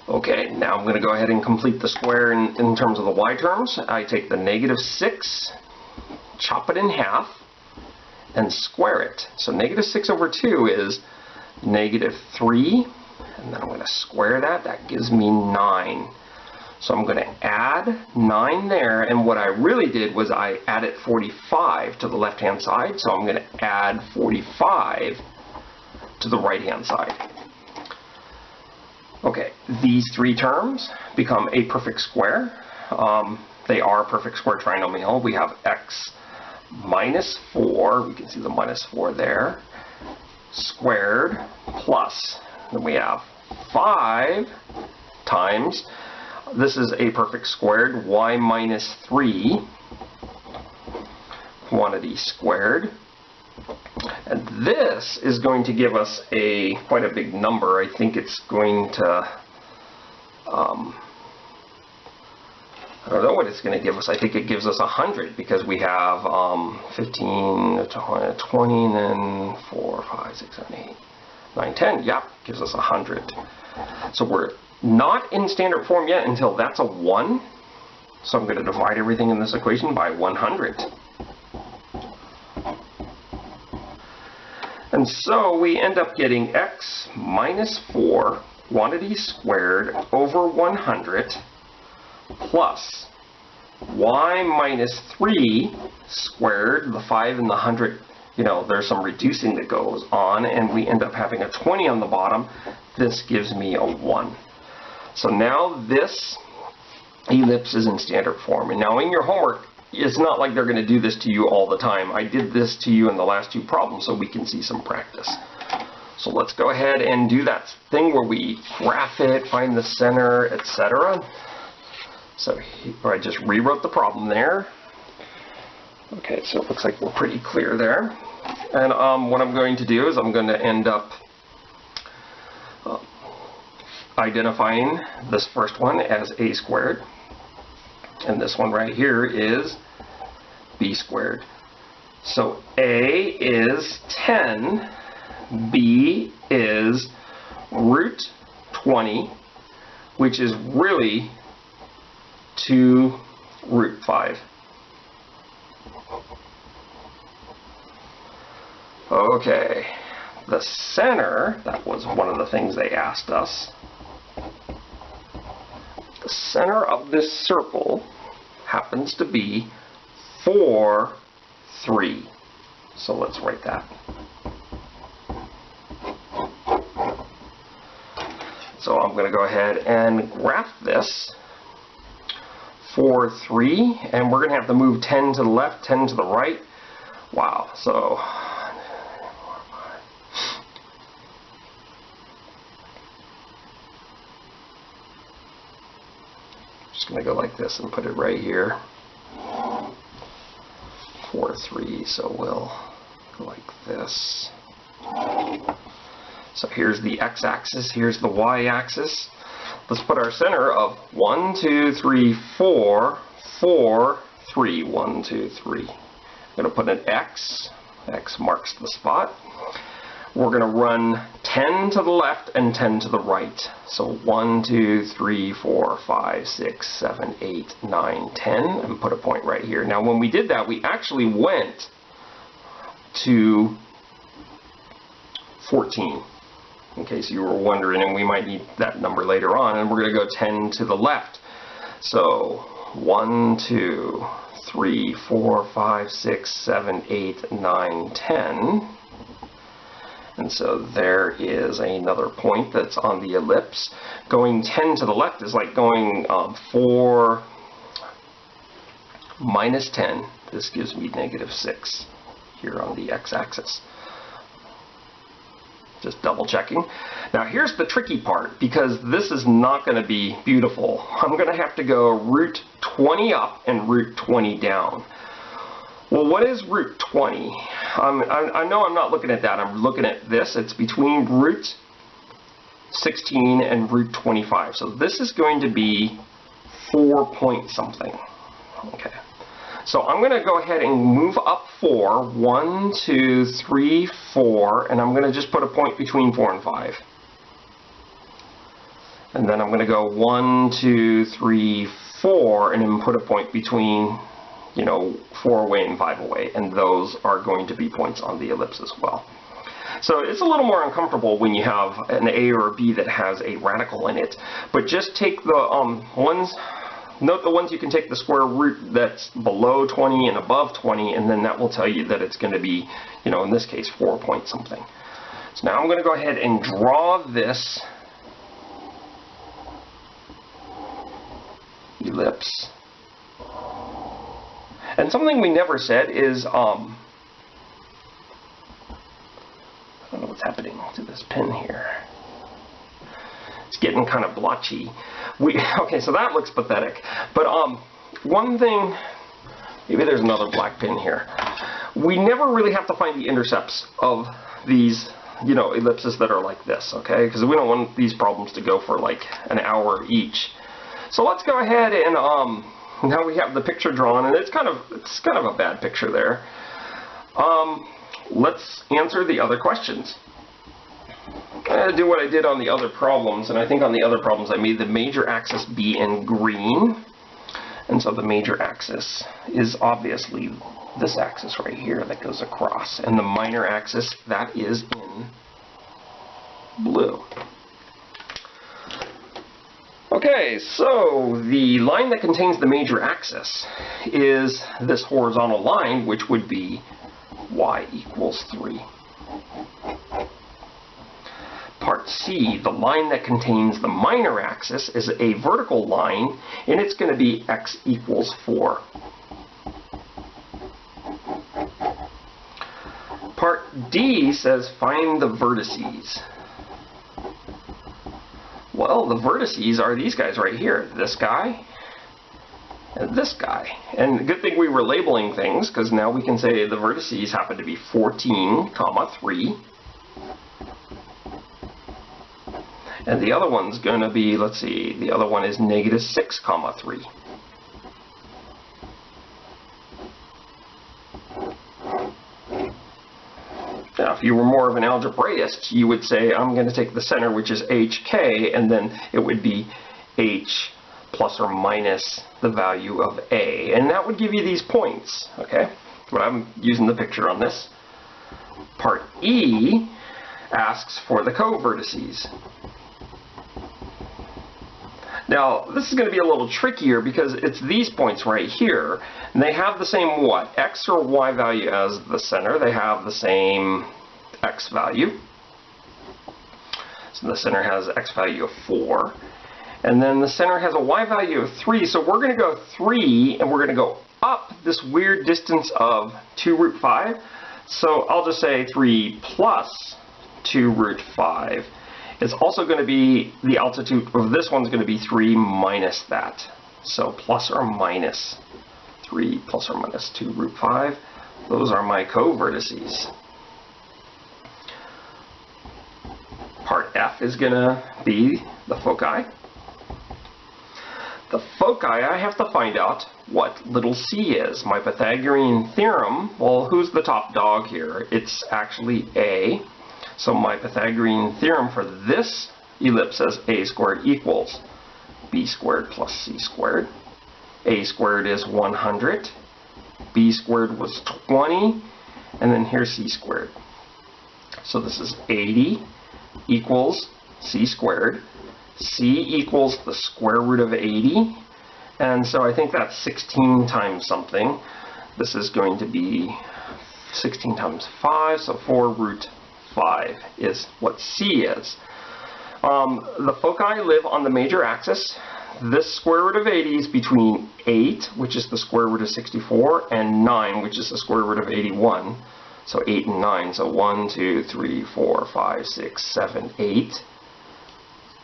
Okay, now I'm going to go ahead and complete the square in terms of the y terms. I take the negative 6, chop it in half, and square it. So negative 6 over 2 is negative 3, and then I'm going to square that. That gives me 9. So I'm going to add 9 there, and what I really did was I added 45 to the left-hand side, so I'm going to add 45 to the right-hand side. Okay, these 3 terms become a perfect square. They are a perfect square trinomial. We have x minus 4, we can see the minus 4 there, squared plus, then we have 5 times, this is a perfect squared, y minus 3, quantity squared. And this is going to give us quite a big number. I think it's going to, I don't know what it's going to give us. I think it gives us 100, because we have 15, 20, and then 4, 5, 6, 7, 8, 9, 10. Yep, gives us 100. So we're not in standard form yet until that's a 1. So I'm going to divide everything in this equation by 100. And so we end up getting x minus 4 quantity squared over 100 plus y minus 3 squared, the 5 and the 100, there's some reducing that goes on, and we end up having a 20 on the bottom. This gives me a 1. So now this ellipse is in standard form. And now in your homework, it's not like they're going to do this to you all the time. I did this to you in the last 2 problems so we can see some practice. So let's go ahead and do that thing where we graph it, find the center, etc. So I just rewrote the problem there. Okay, so it looks like we're pretty clear there. And what I'm going to do is I'm going to end up identifying this first one as a squared. And this one right here is b squared. So a is 10, b is root 20, which is really 2 root 5. Okay, the center, that was one of the things they asked us. The center of this circle happens to be 4, 3. So let's write that. So I'm going to go ahead and graph this. 4, 3, and we're going to have to move 10 to the left, 10 to the right. Wow, so just going to go like this and put it right here. 4, 3, so we'll go like this. So here's the x-axis, here's the y-axis. Let's put our center of 1, 2, 3, 4, 4, 3, 1, 2, 3. I'm going to put an x. X marks the spot. We're going to run 10 to the left and 10 to the right. So 1, 2, 3, 4, 5, 6, 7, 8, 9, 10, and put a point right here. Now when we did that, we actually went to 14. In case you were wondering, and we might need that number later on, and we're going to go 10 to the left. So 1, 2, 3, 4, 5, 6, 7, 8, 9, 10. And so there is another point that's on the ellipse. Going 10 to the left is like going 4 minus 10. This gives me -6 here on the x-axis. Just double checking. Now here's the tricky part, because this is not going to be beautiful. I'm going to have to go root 20 up and root 20 down. Well, what is root 20? I know I'm not looking at that. I'm looking at this. It's between root 16 and root 25. So this is going to be 4 point something. Okay. So I'm going to go ahead and move up 4. 1, 2, 3, 4. And I'm going to just put a point between 4 and 5. And then I'm going to go 1, 2, 3, 4. And then put a point between, 4 away and 5 away. And those are going to be points on the ellipse as well. So it's a little more uncomfortable when you have an A or a B that has a radical in it. But just take the ones... Note the ones you can take the square root that's below 20 and above 20, and then that will tell you that it's going to be, in this case, 4 point something. So now I'm going to go ahead and draw this ellipse. And something we never said is, I don't know what's happening to this pen here. It's getting kind of blotchy. Okay, so that looks pathetic. But one thing, maybe there's another black pin here. We never really have to find the intercepts of these, ellipses that are like this, okay? Because we don't want these problems to go for like an hour each. So let's go ahead and now we have the picture drawn, and it's kind of a bad picture there. Let's answer the other questions. I'm going to do what I did on the other problems, and I think on the other problems I made the major axis be in green. And so the major axis is obviously this axis right here that goes across, and the minor axis, that is in blue. Okay, so the line that contains the major axis is this horizontal line, which would be y equals 3. Part C, the line that contains the minor axis is a vertical line, and it's going to be x equals 4. Part D says find the vertices. Well, the vertices are these guys right here, this guy and this guy. And good thing we were labeling things, because now we can say the vertices happen to be 14, 3. And the other one's going to be, let's see, the other one is -6, 3. Now, if you were more of an algebraist, you would say, I'm going to take the center, which is HK, and then it would be H plus or minus the value of A. And that would give you these points, okay? But I'm using the picture on this. Part E asks for the co-vertices. Now, this is going to be a little trickier because it's these points right here, and they have the same what? X or Y value as the center. They have the same X value. So the center has X value of 4. And then the center has a Y value of 3, so we're going to go 3, and we're going to go up this weird distance of 2 root 5. So I'll just say 3 plus 2 root 5. It's also going to be, the altitude of this one's going to be 3 minus that. So plus or minus 3 plus or minus 2 root 5. Those are my co-vertices. Part F is going to be the foci. The foci, I have to find out what little c is. My Pythagorean theorem, well, who's the top dog here? It's actually A. So my Pythagorean theorem for this ellipse says a squared equals b squared plus c squared. A squared is 100, b squared was 20, and then here's c squared. So this is 80 equals c squared. C equals the square root of 80, and so I think that's 16 times something. This is going to be 16 times 5, so 4 root 5 is what C is. The foci live on the major axis. This square root of 80 is between 8, which is the square root of 64, and 9, which is the square root of 81. So 8 and 9, so 1, 2, 3, 4, 5, 6, 7, 8.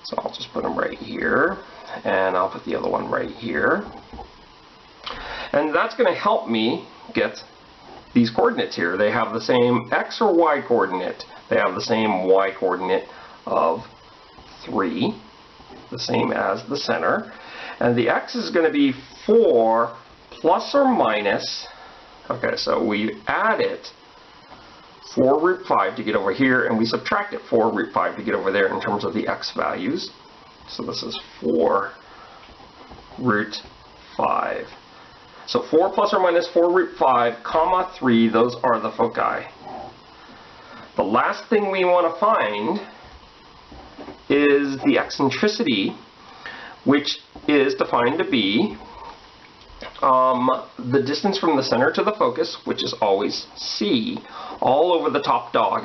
So I'll just put them right here, and I'll put the other one right here. And that's going to help me get these coordinates here. They have the same x or y coordinate. They have the same y coordinate of 3, the same as the center. And the x is going to be 4 plus or minus, okay, so we add it 4 root 5 to get over here, and we subtract it 4 root 5 to get over there in terms of the x values. So this is 4 root 5. So 4 plus or minus 4 root 5, comma 3, those are the foci. The last thing we want to find is the eccentricity, which is defined to be the distance from the center to the focus, which is always c, all over the top dog,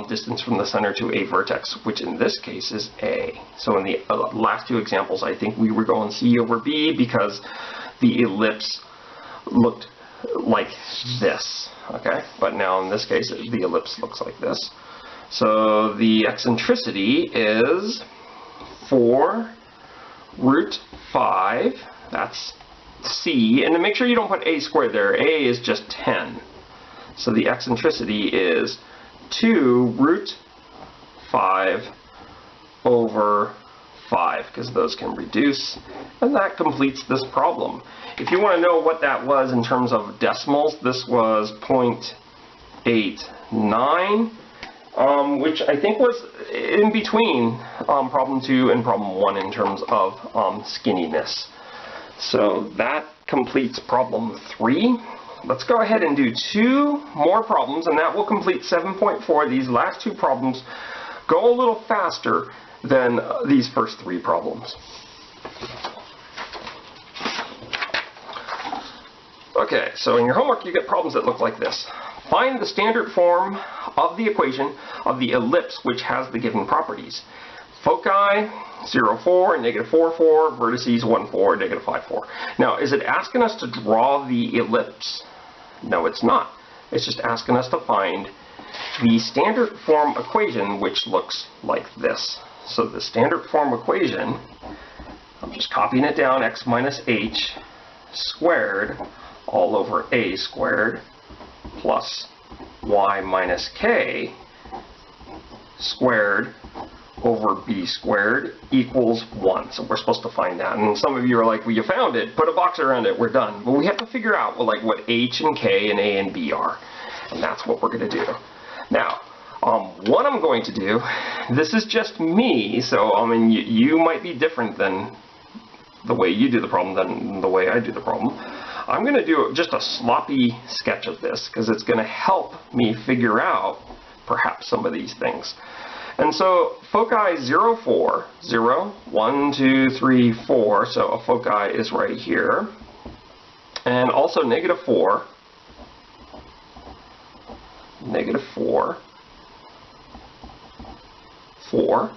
distance from the center to a vertex, which in this case is A. So in the last two examples, I think we were going C over B because the ellipse looked like this, okay? But now in this case, the ellipse looks like this. So the eccentricity is 4 root 5, that's C, and then make sure you don't put a squared there. A is just 10. So the eccentricity is 2 root 5 over 5, because those can reduce, and that completes this problem. If you want to know what that was in terms of decimals, this was 0.89, which I think was in between problem 2 and problem 1 in terms of skinniness. So that completes problem 3. Let's go ahead and do 2 more problems, and that will complete 7.4. These last 2 problems go a little faster than these first 3 problems. Okay, so in your homework you get problems that look like this. Find the standard form of the equation of the ellipse which has the given properties. Foci 0, 4, negative 4, 4, vertices 1, 4, negative 5, 4. Now, is it asking us to draw the ellipse? No, it's not. It's just asking us to find the standard form equation, which looks like this. So the standard form equation, I'm just copying it down, x minus h squared all over a squared plus y minus k squared over b squared equals 1. So we're supposed to find that. And some of you are like, well, you found it, put a box around it, we're done. But we have to figure out, well, like what h and k and a and b are. And that's what we're going to do. Now, what I'm going to do, this is just me, so I mean, you might be different than the way you do the problem than the way I do the problem. I'm going to do just a sloppy sketch of this because it's going to help me figure out perhaps some of these things. And so foci 0, 4, 0, 1, 2, 3, 4, so a foci is right here. And also negative 4, negative 4, 4.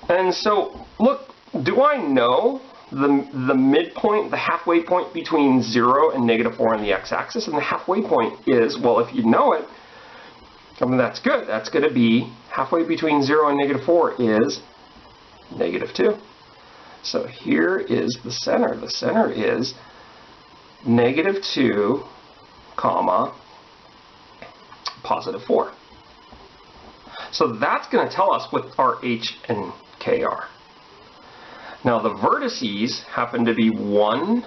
And so, look, do I know the midpoint, the halfway point between 0 and negative 4 on the x-axis? And the halfway point is, well, if you know it, I mean, that's good. That's going to be halfway between 0 and negative 4 is negative 2. So here is the center. The center is negative 2, comma, positive 4. So that's going to tell us what our h and k are. Now the vertices happen to be 1,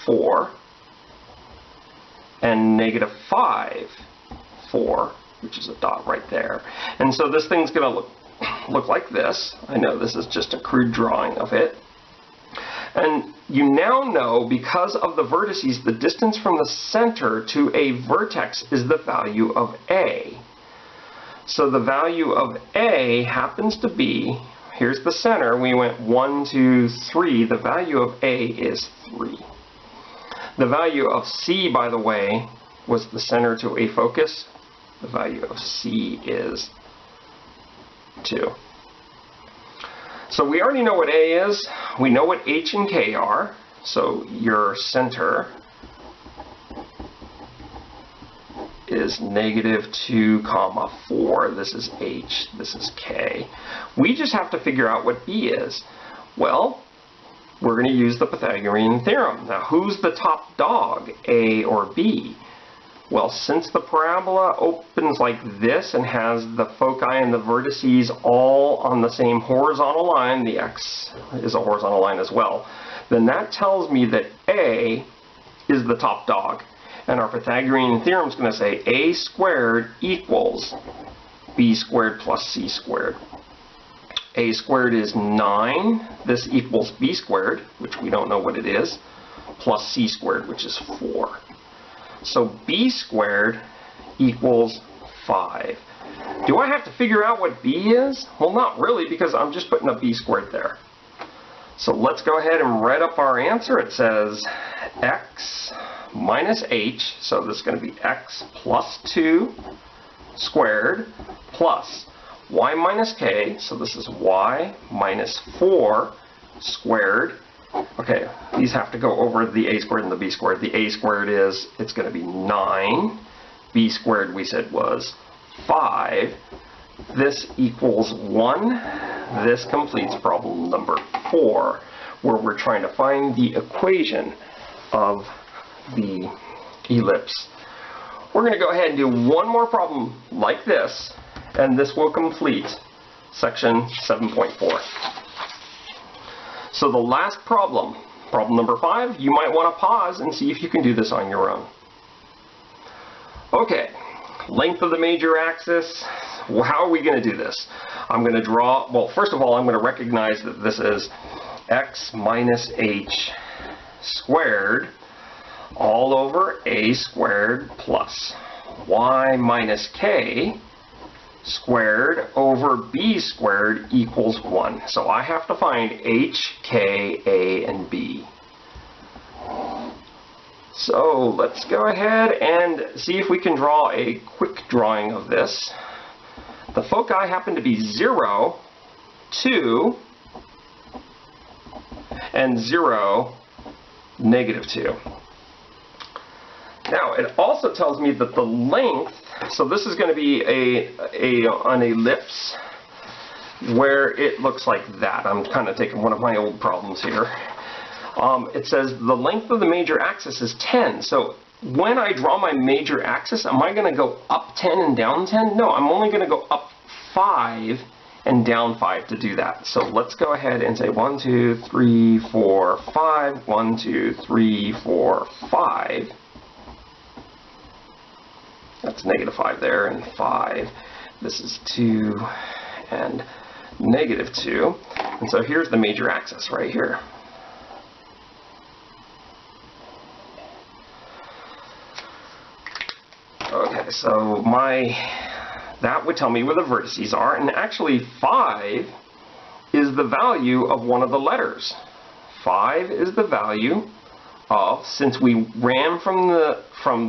4, and negative 5, 4, which is a dot right there. And so this thing's going to look like this. I know this is just a crude drawing of it. And you now know, because of the vertices, the distance from the center to a vertex is the value of a. So the value of a happens to be, here's the center, we went 1, 2, 3, the value of a is 3. The value of c, by the way, was the center to a focus. The value of c is 2. So we already know what a is, we know what h and k are, so your center is negative 2, comma 4. This is h, this is k. We just have to figure out what b is. Well, we're going to use the Pythagorean theorem. Now, who's the top dog, a or b? Well, since the parabola opens like this and has the foci and the vertices all on the same horizontal line, the x is a horizontal line as well, then that tells me that a is the top dog. And our Pythagorean theorem is going to say a squared equals b squared plus c squared. A squared is 9. This equals b squared, which we don't know what it is, plus c squared, which is 4. So b squared equals 5. Do I have to figure out what b is? Well, not really, because I'm just putting a b squared there. So let's go ahead and write up our answer. It says x minus h, so this is going to be x plus 2 squared plus y minus k, so this is y minus 4 squared. Okay, these have to go over the a squared and the b squared. The a squared is, it's going to be 9. B squared we said was 5. This equals 1. This completes problem number 4, where we're trying to find the equation of the ellipse. We're going to go ahead and do one more problem like this, and this will complete section 7.4. So the last problem, problem number 5, you might want to pause and see if you can do this on your own. Okay, length of the major axis. Well, how are we going to do this? I'm going to draw, well, first of all, I'm going to recognize that this is x minus h squared all over a squared plus y minus k squared over b squared equals 1. So I have to find h, k, a, and b. So let's go ahead and see if we can draw a quick drawing of this. The foci happen to be 0, 2, and 0, negative 2. Now, it also tells me that the length, so this is going to be an ellipse where it looks like that. I'm kind of taking one of my old problems here. It says the length of the major axis is 10. So when I draw my major axis, am I going to go up 10 and down 10? No, I'm only going to go up 5 and down 5 to do that. So let's go ahead and say 1, 2, 3, 4, 5. 1, 2, 3, 4, 5. That's negative 5 there, and 5. This is 2 and negative 2. And so here's the major axis right here. so that would tell me where the vertices are, and actually 5 is the value of one of the letters. 5 is the value of, since we ran from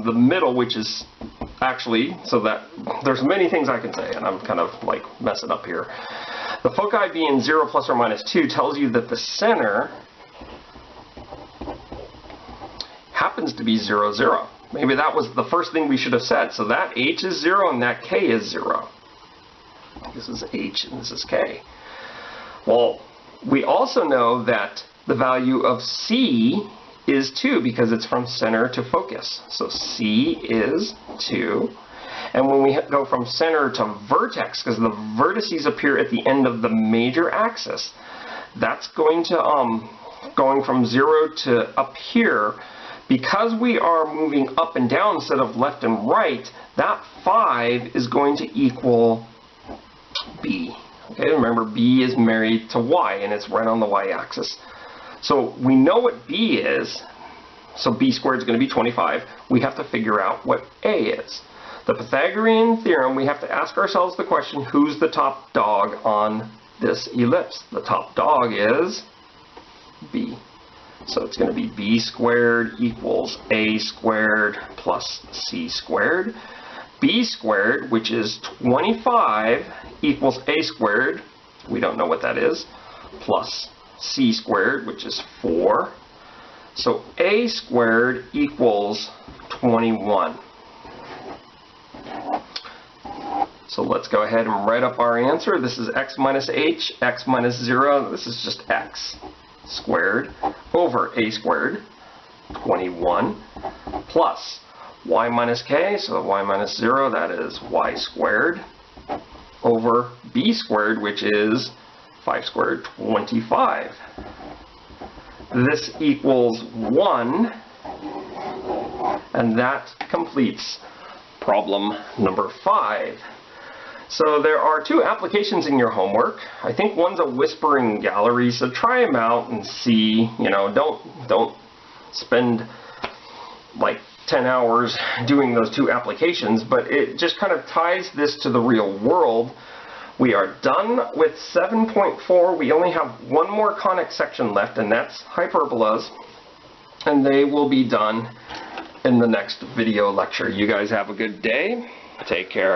the middle, which is actually, so that there's many things I can say, and I'm kind of like messing up here. The foci being 0 plus or minus 2 tells you that the center happens to be 0, 0. Maybe that was the first thing we should have said. So that h is 0 and that k is 0. This is h and this is k. Well, we also know that the value of c is 2 because it's from center to focus. So c is 2. And when we go from center to vertex, because the vertices appear at the end of the major axis, that's going to, going from 0 to up here, because we are moving up and down instead of left and right, that 5 is going to equal b. Okay, remember b is married to y, and it's right on the y-axis. So we know what b is, so b squared is going to be 25. We have to figure out what a is. The Pythagorean theorem, we have to ask ourselves the question, who's the top dog on this ellipse? The top dog is b. So it's going to be b squared equals a squared plus c squared. B squared, which is 25, equals a squared, we don't know what that is, plus c squared, which is 4. So a squared equals 21. So let's go ahead and write up our answer. This is x minus h, x minus 0, this is just x squared over a squared, 21, plus y minus k, so y minus 0, that is y squared, over b squared, which is 5 squared, 25. This equals 1, and that completes problem number 5. So there are 2 applications in your homework. I think one's a whispering gallery, so try them out and see, you know, don't spend like 10 hours doing those 2 applications, but it just kind of ties this to the real world. We are done with 7.4. We only have one more conic section left, and that's hyperbolas, and they will be done in the next video lecture. You guys have a good day. Take care.